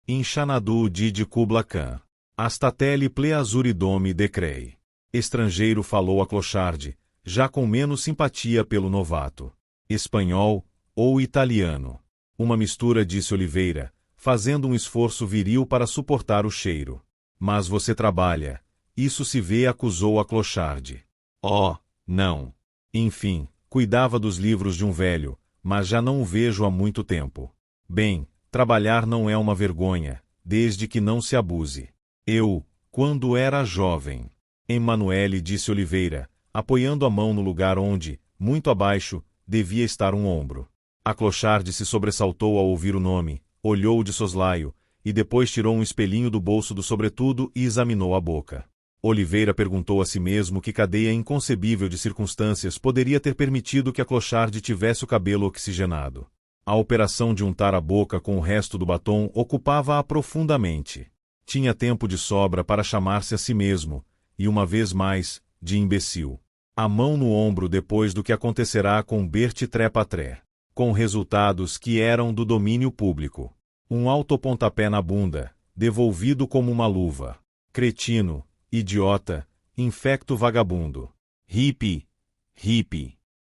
Inchanadu de Kublai Khan. Astatele pleazuridome decrei. Estrangeiro, falou a Clochard, já com menos simpatia pelo novato. Espanhol ou italiano. Uma mistura, disse Oliveira, fazendo um esforço viril para suportar o cheiro. Mas você trabalha. Isso se vê, acusou a Clochard. Oh, não. Enfim, cuidava dos livros de um velho, mas já não o vejo há muito tempo. Bem, trabalhar não é uma vergonha, desde que não se abuse. Eu, quando era jovem. Emanuele, disse Oliveira, apoiando a mão no lugar onde, muito abaixo, devia estar um ombro. A Clochard se sobressaltou ao ouvir o nome, olhou de soslaio, e depois tirou um espelhinho do bolso do sobretudo e examinou a boca. Oliveira perguntou a si mesmo que cadeia inconcebível de circunstâncias poderia ter permitido que a Clochard tivesse o cabelo oxigenado. A operação de untar a boca com o resto do batom ocupava-a profundamente. Tinha tempo de sobra para chamar-se a si mesmo, e uma vez mais, de imbecil. A mão no ombro depois do que acontecerá com Bertie Trepatré. Com resultados que eram do domínio público. Um alto pontapé na bunda, devolvido como uma luva. Cretino, idiota, infecto vagabundo. Hippie.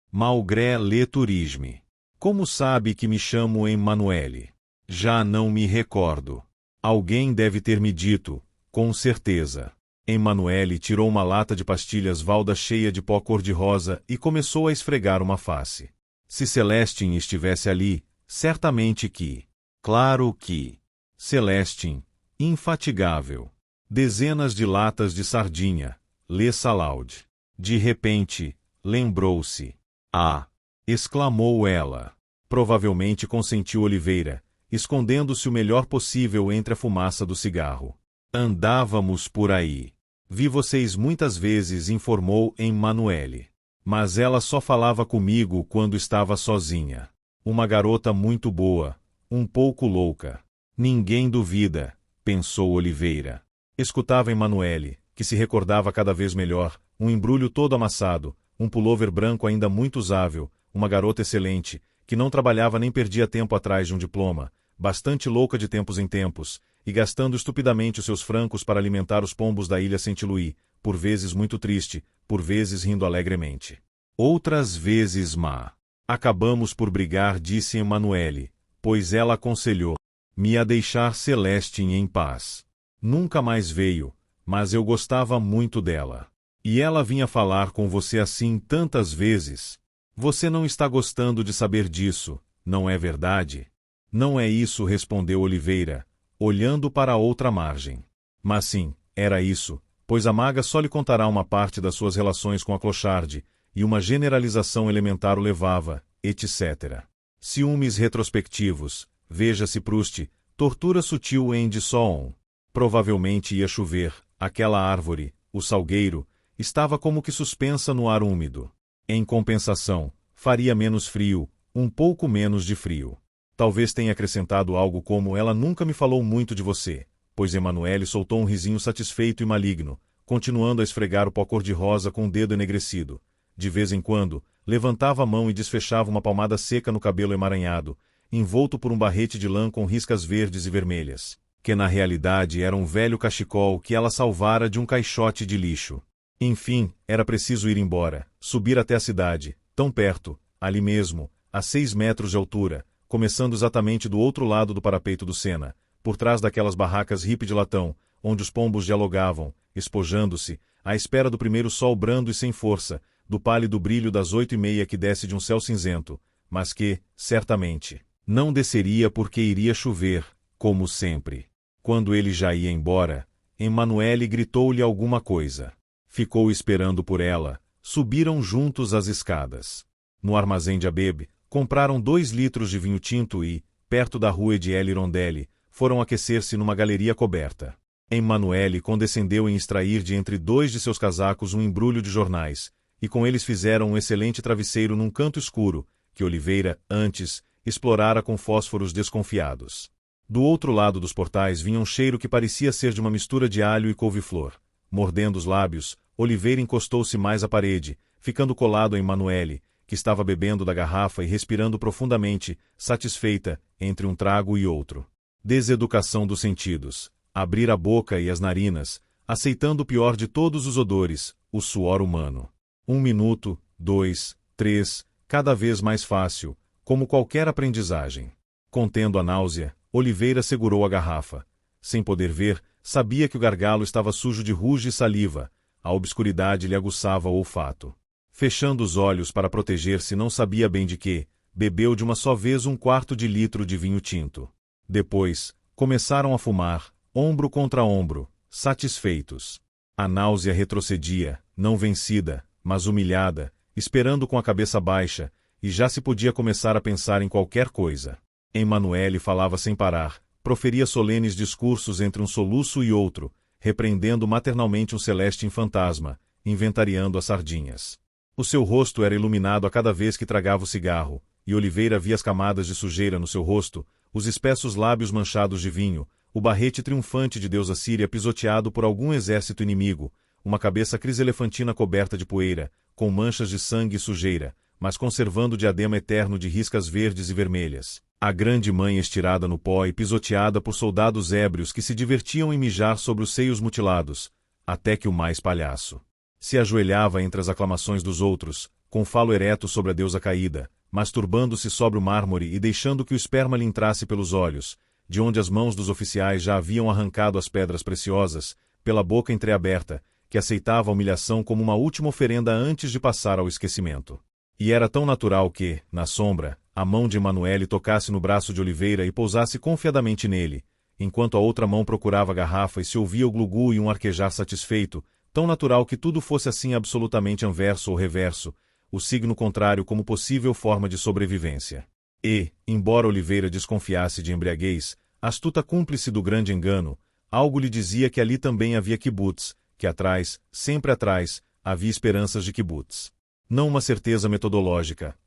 Malgré le tourisme. Como sabe que me chamo Emanuele? Já não me recordo. Alguém deve ter me dito, com certeza. Emanuele tirou uma lata de pastilhas Valda cheia de pó cor-de-rosa e começou a esfregar uma face. Se Celestin estivesse ali, certamente que. Claro que. Celestin, infatigável. Dezenas de latas de sardinha, Le Salaude. De repente, lembrou-se. Ah! Exclamou ela. Provavelmente consentiu Oliveira, escondendo-se o melhor possível entre a fumaça do cigarro. Andávamos por aí. Vi vocês muitas vezes, informou Emanuele. Mas ela só falava comigo quando estava sozinha. Uma garota muito boa, um pouco louca. Ninguém duvida, pensou Oliveira. Escutava Emanuele, que se recordava cada vez melhor, um embrulho todo amassado, um pullover branco ainda muito usável, uma garota excelente, que não trabalhava nem perdia tempo atrás de um diploma, bastante louca de tempos em tempos, e gastando estupidamente os seus francos para alimentar os pombos da ilha Saint-Louis, por vezes muito triste, por vezes rindo alegremente. Outras vezes má. Acabamos por brigar, disse Emanuele, pois ela aconselhou-me a deixar Celestine em paz. Nunca mais veio, mas eu gostava muito dela. E ela vinha falar com você assim tantas vezes. Você não está gostando de saber disso, não é verdade? Não é isso, respondeu Oliveira, olhando para a outra margem. Mas sim, era isso, pois a maga só lhe contará uma parte das suas relações com a Clochard, e uma generalização elementar o levava, etc. Ciúmes retrospectivos, veja-se Proust, tortura sutil em de Soon. Provavelmente ia chover, aquela árvore, o salgueiro, estava como que suspensa no ar úmido. Em compensação, faria menos frio, um pouco menos de frio. Talvez tenha acrescentado algo como ela nunca me falou muito de você, pois Emanuele soltou um risinho satisfeito e maligno, continuando a esfregar o pó cor-de-rosa com o dedo enegrecido. De vez em quando, levantava a mão e desfechava uma palmada seca no cabelo emaranhado, envolto por um barrete de lã com riscas verdes e vermelhas, que na realidade era um velho cachecol que ela salvara de um caixote de lixo. Enfim, era preciso ir embora, subir até a cidade, tão perto, ali mesmo, a 6 metros de altura, começando exatamente do outro lado do parapeito do Sena, por trás daquelas barracas hippie de latão, onde os pombos dialogavam, espojando-se, à espera do primeiro sol brando e sem força, do pálido brilho das 8:30 que desce de um céu cinzento, mas que, certamente, não desceria porque iria chover, como sempre. Quando ele já ia embora, Emanuele gritou-lhe alguma coisa. Ficou esperando por ela, subiram juntos as escadas. No armazém de Abebe, compraram 2 litros de vinho tinto e, perto da rua Ediele Rondelli, foram aquecer-se numa galeria coberta. Emanuele condescendeu em extrair de entre 2 de seus casacos um embrulho de jornais, e com eles fizeram um excelente travesseiro num canto escuro, que Oliveira, antes, explorara com fósforos desconfiados. Do outro lado dos portais vinha um cheiro que parecia ser de uma mistura de alho e couve-flor. Mordendo os lábios, Oliveira encostou-se mais à parede, ficando colado a Emanuele, que estava bebendo da garrafa e respirando profundamente, satisfeita, entre um trago e outro. Deseducação dos sentidos. Abrir a boca e as narinas, aceitando o pior de todos os odores, o suor humano. 1 minuto, 2, 3, cada vez mais fácil, como qualquer aprendizagem. Contendo a náusea, Oliveira segurou a garrafa. Sem poder ver, sabia que o gargalo estava sujo de ruge e saliva, a obscuridade lhe aguçava o olfato. Fechando os olhos para proteger-se não sabia bem de quê, bebeu de uma só vez 1/4 de litro de vinho tinto. Depois, começaram a fumar, ombro contra ombro, satisfeitos. A náusea retrocedia, não vencida, mas humilhada, esperando com a cabeça baixa, e já se podia começar a pensar em qualquer coisa. Emanuele falava sem parar, proferia solenes discursos entre um soluço e outro, repreendendo maternalmente um Celestine fantasma, inventariando as sardinhas. O seu rosto era iluminado a cada vez que tragava o cigarro, e Oliveira via as camadas de sujeira no seu rosto, os espessos lábios manchados de vinho, o barrete triunfante de deusa Síria pisoteado por algum exército inimigo, uma cabeça criselefantina coberta de poeira, com manchas de sangue e sujeira, mas conservando o diadema eterno de riscas verdes e vermelhas. A grande mãe estirada no pó e pisoteada por soldados ébrios que se divertiam em mijar sobre os seios mutilados, até que o mais palhaço se ajoelhava entre as aclamações dos outros, com o falo ereto sobre a deusa caída, masturbando-se sobre o mármore e deixando que o esperma lhe entrasse pelos olhos, de onde as mãos dos oficiais já haviam arrancado as pedras preciosas, pela boca entreaberta, que aceitava a humilhação como uma última oferenda antes de passar ao esquecimento. E era tão natural que, na sombra, a mão de Emanuele tocasse no braço de Oliveira e pousasse confiadamente nele, enquanto a outra mão procurava a garrafa e se ouvia o glu-glu e um arquejar satisfeito, tão natural que tudo fosse assim absolutamente anverso ou reverso, o signo contrário como possível forma de sobrevivência. E, embora Oliveira desconfiasse de embriaguez, astuta cúmplice do grande engano, algo lhe dizia que ali também havia kibutz, que atrás, sempre atrás, havia esperanças de kibutz. Não uma certeza metodológica,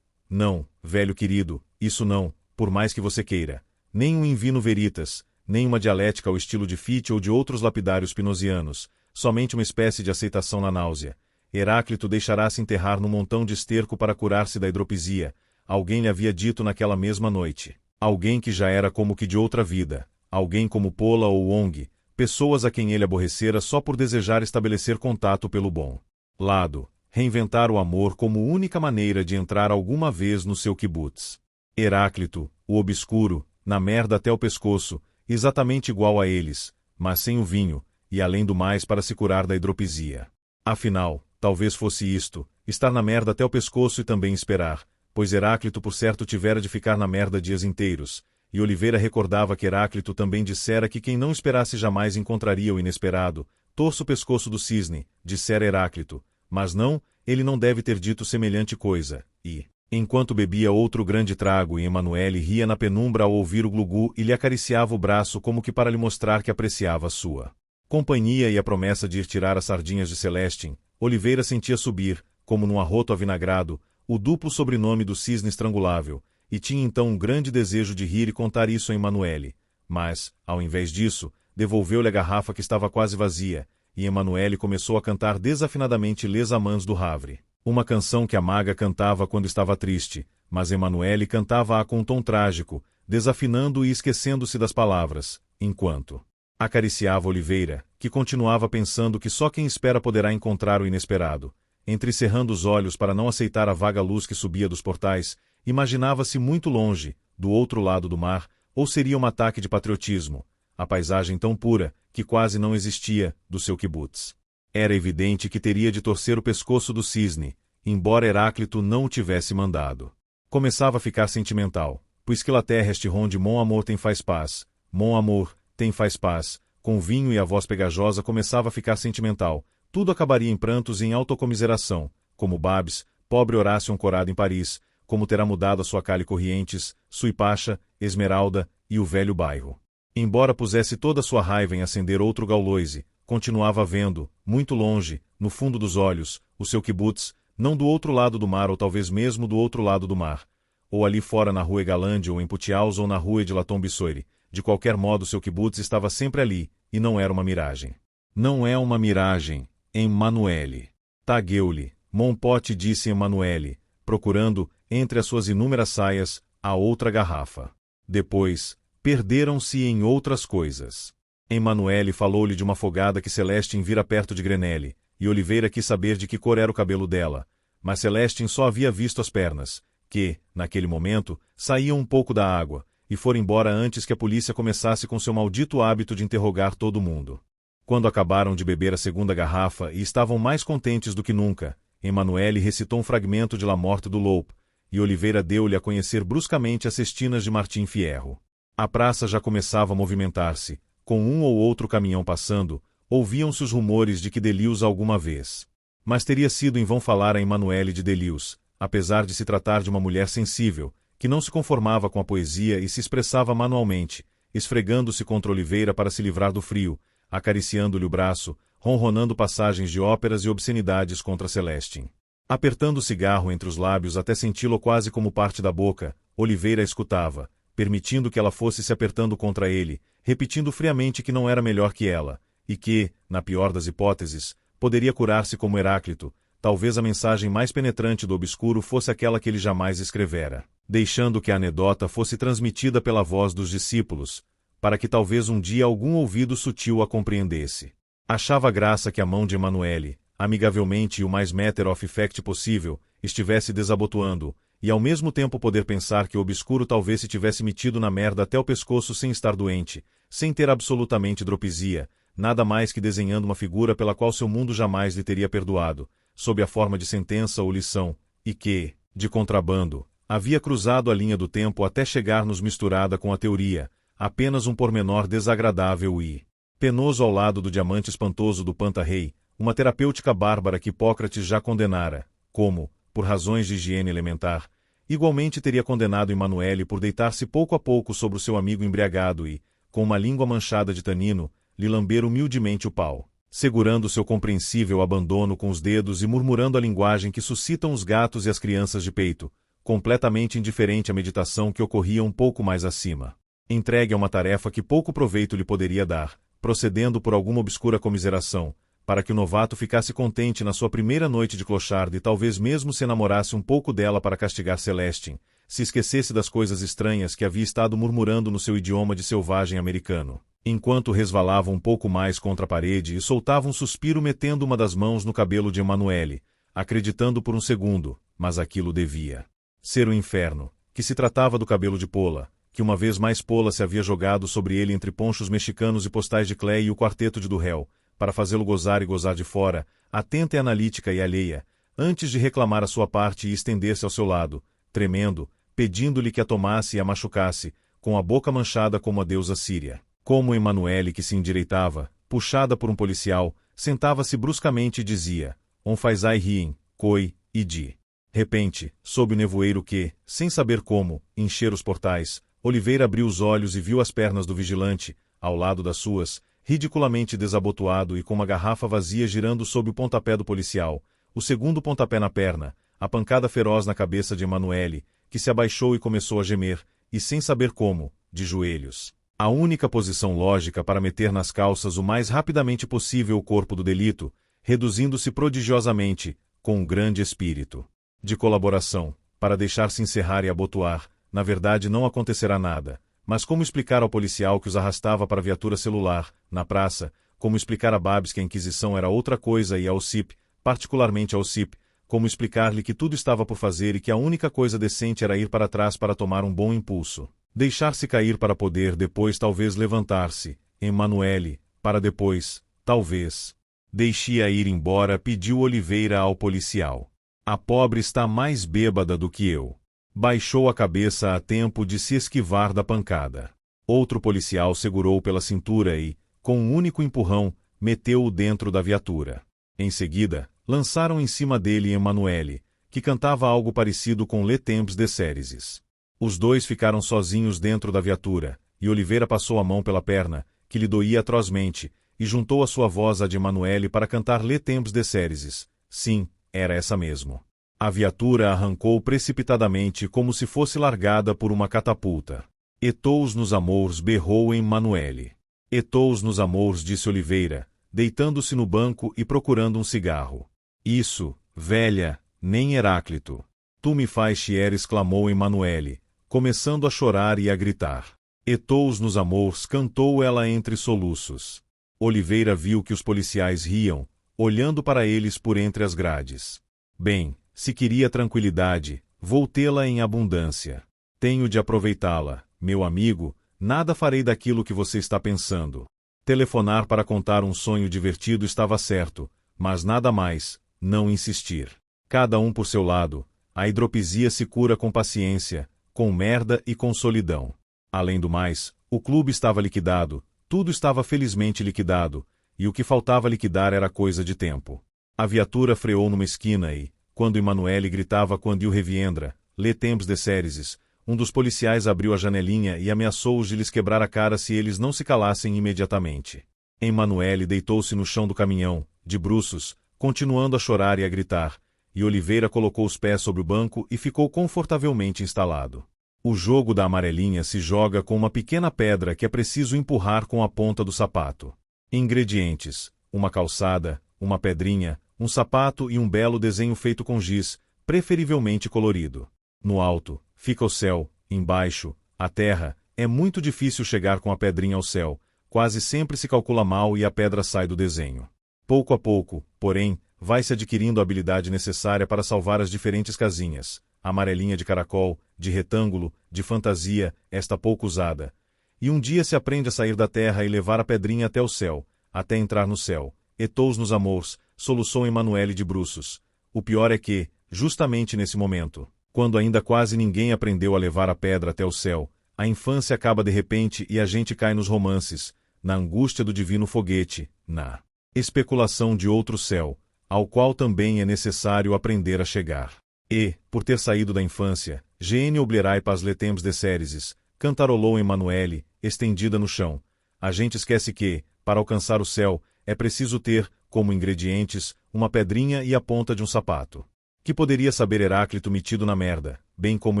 não, velho querido, isso não, por mais que você queira. Nem um invino veritas, nem uma dialética ao estilo de Fichte ou de outros lapidários pinosianos, somente uma espécie de aceitação na náusea. Heráclito deixará-se enterrar num montão de esterco para curar-se da hidropisia. Alguém lhe havia dito naquela mesma noite. Alguém que já era como que de outra vida. Alguém como Pola ou Wong, pessoas a quem ele aborrecera só por desejar estabelecer contato pelo bom lado. Reinventar o amor como única maneira de entrar alguma vez no seu kibutz. Heráclito, o obscuro, na merda até o pescoço, exatamente igual a eles, mas sem o vinho, e além do mais para se curar da hidropisia. Afinal, talvez fosse isto, estar na merda até o pescoço e também esperar, pois Heráclito por certo tivera de ficar na merda dias inteiros, e Oliveira recordava que Heráclito também dissera que quem não esperasse jamais encontraria o inesperado. Torça o pescoço do cisne, dissera Heráclito, mas não, ele não deve ter dito semelhante coisa, e, enquanto bebia outro grande trago e Emanuele ria na penumbra ao ouvir o glu-glu e lhe acariciava o braço como que para lhe mostrar que apreciava a sua companhia e a promessa de ir tirar as sardinhas de Celestin, Oliveira sentia subir, como num arroto avinagrado, o duplo sobrenome do cisne estrangulável, e tinha então um grande desejo de rir e contar isso a Emanuele, mas, ao invés disso, devolveu-lhe a garrafa que estava quase vazia, e Emanuele começou a cantar desafinadamente Les Amants do Havre, uma canção que a maga cantava quando estava triste, mas Emanuele cantava-a com um tom trágico, desafinando e esquecendo-se das palavras, enquanto acariciava Oliveira, que continuava pensando que só quem espera poderá encontrar o inesperado. Entrecerrando os olhos para não aceitar a vaga luz que subia dos portais, imaginava-se muito longe, do outro lado do mar, ou seria um ataque de patriotismo, a paisagem tão pura, que quase não existia, do seu kibutz. Era evidente que teria de torcer o pescoço do cisne, embora Heráclito não o tivesse mandado. Começava a ficar sentimental, pois que la terre este ronde mon amor tem faz paz, mon amor, tem faz paz, com o vinho e a voz pegajosa começava a ficar sentimental, tudo acabaria em prantos e em autocomiseração, como Babs, pobre Horácio ancorado em Paris, como terá mudado a sua Cali Corrientes, Suipacha, Esmeralda e o velho bairro. Embora pusesse toda a sua raiva em acender outro Gauloise, continuava vendo, muito longe, no fundo dos olhos, o seu kibutz, não do outro lado do mar ou talvez mesmo do outro lado do mar, ou ali fora na rua Galande ou em Putiaus ou na rua de Latom Bissoire, de qualquer modo seu kibutz estava sempre ali, e não era uma miragem. Não é uma miragem, Emanuele. Tagueu-lhe, mon pote disse Emanuele, procurando, entre as suas inúmeras saias, a outra garrafa. Depois, perderam-se em outras coisas. Emanuele falou-lhe de uma afogada que Celestin vira perto de Grenelle, e Oliveira quis saber de que cor era o cabelo dela, mas Celestin só havia visto as pernas, que, naquele momento, saíam um pouco da água, e foram embora antes que a polícia começasse com seu maldito hábito de interrogar todo mundo. Quando acabaram de beber a segunda garrafa e estavam mais contentes do que nunca, Emanuele recitou um fragmento de La Morte do Loup, e Oliveira deu-lhe a conhecer bruscamente as cestinas de Martim Fierro. A praça já começava a movimentar-se, com um ou outro caminhão passando, ouviam-se os rumores de que Deleuze alguma vez. Mas teria sido em vão falar a Emanuele de Deleuze, apesar de se tratar de uma mulher sensível, que não se conformava com a poesia e se expressava manualmente, esfregando-se contra Oliveira para se livrar do frio, acariciando-lhe o braço, ronronando passagens de óperas e obscenidades contra Celestin. Apertando o cigarro entre os lábios até senti-lo quase como parte da boca, Oliveira a escutava, permitindo que ela fosse se apertando contra ele, repetindo friamente que não era melhor que ela, e que, na pior das hipóteses, poderia curar-se como Heráclito. Talvez a mensagem mais penetrante do obscuro fosse aquela que ele jamais escrevera, deixando que a anedota fosse transmitida pela voz dos discípulos, para que talvez um dia algum ouvido sutil a compreendesse. Achava graça que a mão de Emanuele, amigavelmente e o mais matter of fact possível, estivesse desabotoando, e ao mesmo tempo poder pensar que o obscuro talvez se tivesse metido na merda até o pescoço sem estar doente, sem ter absolutamente hidropisia, nada mais que desenhando uma figura pela qual seu mundo jamais lhe teria perdoado, sob a forma de sentença ou lição, e que, de contrabando, havia cruzado a linha do tempo até chegar-nos misturada com a teoria, apenas um pormenor desagradável e penoso ao lado do diamante espantoso do Panta-Rei, uma terapêutica bárbara que Hipócrates já condenara, como, por razões de higiene elementar, igualmente teria condenado Emanuele por deitar-se pouco a pouco sobre o seu amigo embriagado e, com uma língua manchada de tanino, lhe lamber humildemente o pau, segurando seu compreensível abandono com os dedos e murmurando a linguagem que suscitam os gatos e as crianças de peito, completamente indiferente à meditação que ocorria um pouco mais acima. Entregue a uma tarefa que pouco proveito lhe poderia dar, procedendo por alguma obscura comiseração, para que o novato ficasse contente na sua primeira noite de clochard e talvez mesmo se enamorasse um pouco dela para castigar Celestine, se esquecesse das coisas estranhas que havia estado murmurando no seu idioma de selvagem americano, enquanto resvalava um pouco mais contra a parede e soltava um suspiro metendo uma das mãos no cabelo de Emanuele, acreditando por um segundo, mas aquilo devia ser o inferno, que se tratava do cabelo de Pola, que uma vez mais Pola se havia jogado sobre ele entre ponchos mexicanos e postais de Clay e o quarteto de Durrell, para fazê-lo gozar e gozar de fora, atenta e analítica e alheia, antes de reclamar a sua parte e estender-se ao seu lado, tremendo, pedindo-lhe que a tomasse e a machucasse, com a boca manchada como a deusa síria. Como Emanuele, que se endireitava, puxada por um policial, sentava-se bruscamente e dizia, "On faz-ai riem, coi, e di." Repente, sob o nevoeiro que, sem saber como, encher os portais, Oliveira abriu os olhos e viu as pernas do vigilante, ao lado das suas, ridiculamente desabotoado e com uma garrafa vazia girando sob o pontapé do policial, o segundo pontapé na perna, a pancada feroz na cabeça de Emanuele, que se abaixou e começou a gemer, e sem saber como, de joelhos. A única posição lógica para meter nas calças o mais rapidamente possível o corpo do delito, reduzindo-se prodigiosamente, com um grande espírito de colaboração, para deixar-se encerrar e abotoar. Na verdade não acontecerá nada, mas como explicar ao policial que os arrastava para a viatura celular, na praça, como explicar a Babs que a Inquisição era outra coisa e ao CIP, particularmente ao CIP, como explicar-lhe que tudo estava por fazer e que a única coisa decente era ir para trás para tomar um bom impulso. Deixar-se cair para poder depois talvez levantar-se, Emanuele, para depois, talvez. Deixe-a ir embora, pediu Oliveira ao policial. A pobre está mais bêbada do que eu. Baixou a cabeça a tempo de se esquivar da pancada. Outro policial segurou pela cintura e, com um único empurrão, meteu-o dentro da viatura. Em seguida, lançaram em cima dele Emanuele, que cantava algo parecido com Le Temps des Cerises. Os dois ficaram sozinhos dentro da viatura, e Oliveira passou a mão pela perna, que lhe doía atrozmente, e juntou a sua voz à de Emanuele para cantar Le Temps des Cerises. Sim, era essa mesmo. A viatura arrancou precipitadamente como se fosse largada por uma catapulta. "Etous nos amores", berrou Emanuele. "Etous nos amores", disse Oliveira, deitando-se no banco e procurando um cigarro. "Isso, velha, nem Heráclito. Tu me faz chier", exclamou Emanuele, começando a chorar e a gritar. "Etous nos amores", cantou ela entre soluços. Oliveira viu que os policiais riam, olhando para eles por entre as grades. "Bem, se queria tranquilidade, vou tê-la em abundância. Tenho de aproveitá-la, meu amigo, nada farei daquilo que você está pensando. Telefonar para contar um sonho divertido estava certo, mas nada mais, não insistir. Cada um por seu lado, a hidropisia se cura com paciência, com merda e com solidão. Além do mais, o clube estava liquidado, tudo estava felizmente liquidado, e o que faltava liquidar era coisa de tempo." A viatura freou numa esquina e, quando Emanuele gritava "Quando reviendra, Le Temps des Cerises", um dos policiais abriu a janelinha e ameaçou-os de lhes quebrar a cara se eles não se calassem imediatamente. Emanuele deitou-se no chão do caminhão, de bruços, continuando a chorar e a gritar, e Oliveira colocou os pés sobre o banco e ficou confortavelmente instalado. O jogo da amarelinha se joga com uma pequena pedra que é preciso empurrar com a ponta do sapato. Ingredientes: uma calçada, uma pedrinha, um sapato e um belo desenho feito com giz, preferivelmente colorido. No alto, fica o céu, embaixo, a terra. É muito difícil chegar com a pedrinha ao céu, quase sempre se calcula mal e a pedra sai do desenho. Pouco a pouco, porém, vai-se adquirindo a habilidade necessária para salvar as diferentes casinhas, amarelinha de caracol, de retângulo, de fantasia, esta pouco usada. E um dia se aprende a sair da terra e levar a pedrinha até o céu, até entrar no céu. "Etous nos amores", soluçou Emanuele de bruços. O pior é que, justamente nesse momento, quando ainda quase ninguém aprendeu a levar a pedra até o céu, a infância acaba de repente e a gente cai nos romances, na angústia do divino foguete, na especulação de outro céu, ao qual também é necessário aprender a chegar. E, por ter saído da infância, "Gene oublierai pas le temps des cerises", cantarolou Emanuele, estendida no chão. A gente esquece que, para alcançar o céu, é preciso ter, como ingredientes, uma pedrinha e a ponta de um sapato. Que poderia saber Heráclito metido na merda, bem como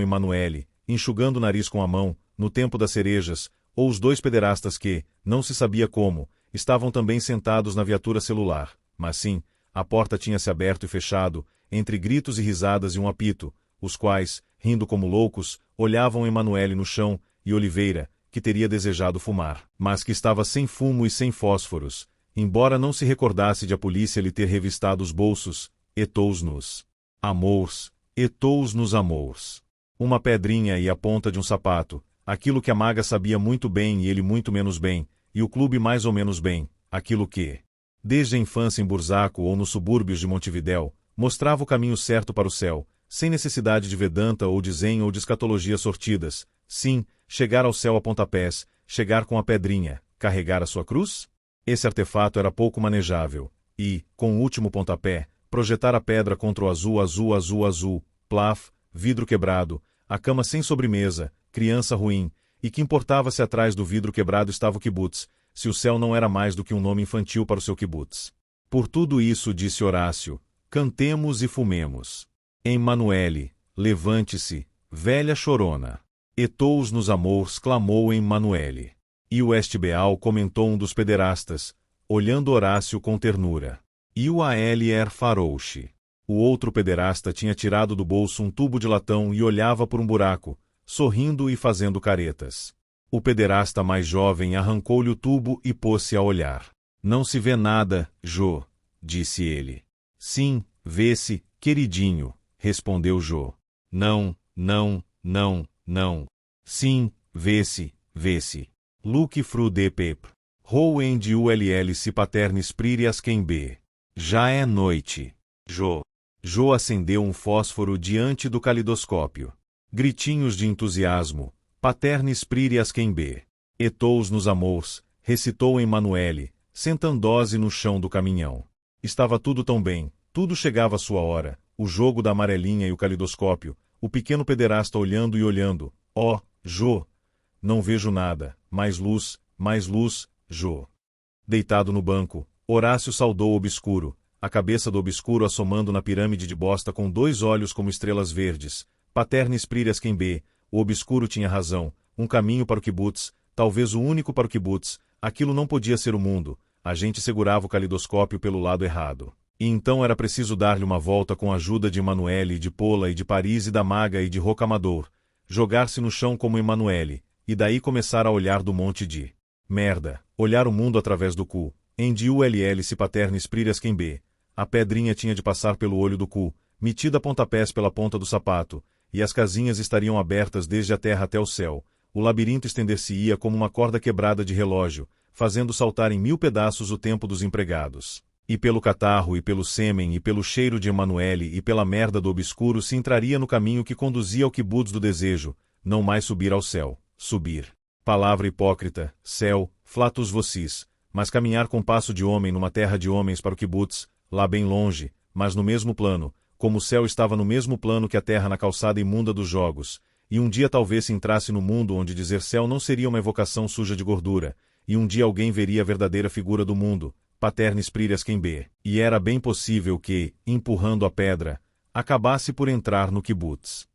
Emanuele, enxugando o nariz com a mão, no tempo das cerejas, ou os dois pederastas que, não se sabia como, estavam também sentados na viatura celular, mas sim, a porta tinha se aberto e fechado, entre gritos e risadas e um apito, os quais, rindo como loucos, olhavam Emanuele no chão, e Oliveira, que teria desejado fumar, mas que estava sem fumo e sem fósforos, embora não se recordasse de a polícia lhe ter revistado os bolsos, etou-os-nos. Amors, etou-os-nos amors. Uma pedrinha e a ponta de um sapato, aquilo que a maga sabia muito bem e ele muito menos bem, e o clube mais ou menos bem, aquilo que, desde a infância em Burzaco ou nos subúrbios de Montevidéu, mostrava o caminho certo para o céu, sem necessidade de Vedanta ou de Zen ou de escatologias sortidas, sim, chegar ao céu a pontapés, chegar com a pedrinha, carregar a sua cruz? Esse artefato era pouco manejável, e, com o último pontapé, projetar a pedra contra o azul, azul, azul, azul, plaf, vidro quebrado, a cama sem sobremesa, criança ruim, e que importava se atrás do vidro quebrado estava o kibutz, se o céu não era mais do que um nome infantil para o seu kibutz. Por tudo isso, disse Horácio, cantemos e fumemos. Emanuele, levante-se, velha chorona. Etou-os nos amors, clamou Emanuele. E o Estibeal comentou um dos pederastas, olhando Horácio com ternura. E o Aelier Farouche. O outro pederasta tinha tirado do bolso um tubo de latão e olhava por um buraco, sorrindo e fazendo caretas. O pederasta mais jovem arrancou-lhe o tubo e pôs-se a olhar. Não se vê nada, Jô, disse ele. Sim, vê-se, queridinho, respondeu Jô. Não, não, não, não. Sim, vê-se, vê-se. Luc fru de pep. Rouen de ull se paternis pririas quem b. Já é noite. Jô. Jô acendeu um fósforo diante do calidoscópio. Gritinhos de entusiasmo. Paternis pririas quem b. Etou-os nos amors, recitou Emanuele, sentandose no chão do caminhão. Estava tudo tão bem, tudo chegava à sua hora, o jogo da amarelinha e o calidoscópio, o pequeno pederasta olhando e olhando. Oh, Jô! Não vejo nada, mais luz, Jô. Deitado no banco, Horácio saudou o obscuro, a cabeça do obscuro assomando na pirâmide de bosta com 2 olhos como estrelas verdes. Paternis pririas quem b. O obscuro tinha razão, um caminho para o kibutz, talvez o único para o kibutz, aquilo não podia ser o mundo, a gente segurava o calidoscópio pelo lado errado. E então era preciso dar-lhe uma volta com a ajuda de Emanuele, de Pola e de Paris e da Maga e de Rocamadour, jogar-se no chão como Emanuele, e daí começar a olhar do monte de merda, olhar o mundo através do cu, em de ull se paternis pririas quem b. A pedrinha tinha de passar pelo olho do cu, metida a pontapés pela ponta do sapato, e as casinhas estariam abertas desde a terra até o céu, o labirinto estender-se-ia como uma corda quebrada de relógio, fazendo saltar em 1000 pedaços o tempo dos empregados. E pelo catarro e pelo sêmen e pelo cheiro de Emanuele e pela merda do obscuro se entraria no caminho que conduzia ao kibutz do desejo, não mais subir ao céu, subir. Palavra hipócrita, céu, flatus vocis, mas caminhar com passo de homem numa terra de homens para o kibutz, lá bem longe, mas no mesmo plano, como o céu estava no mesmo plano que a terra na calçada imunda dos jogos, e um dia talvez se entrasse no mundo onde dizer céu não seria uma evocação suja de gordura, e um dia alguém veria a verdadeira figura do mundo, paternis pririas quem b. E era bem possível que, empurrando a pedra, acabasse por entrar no kibutz.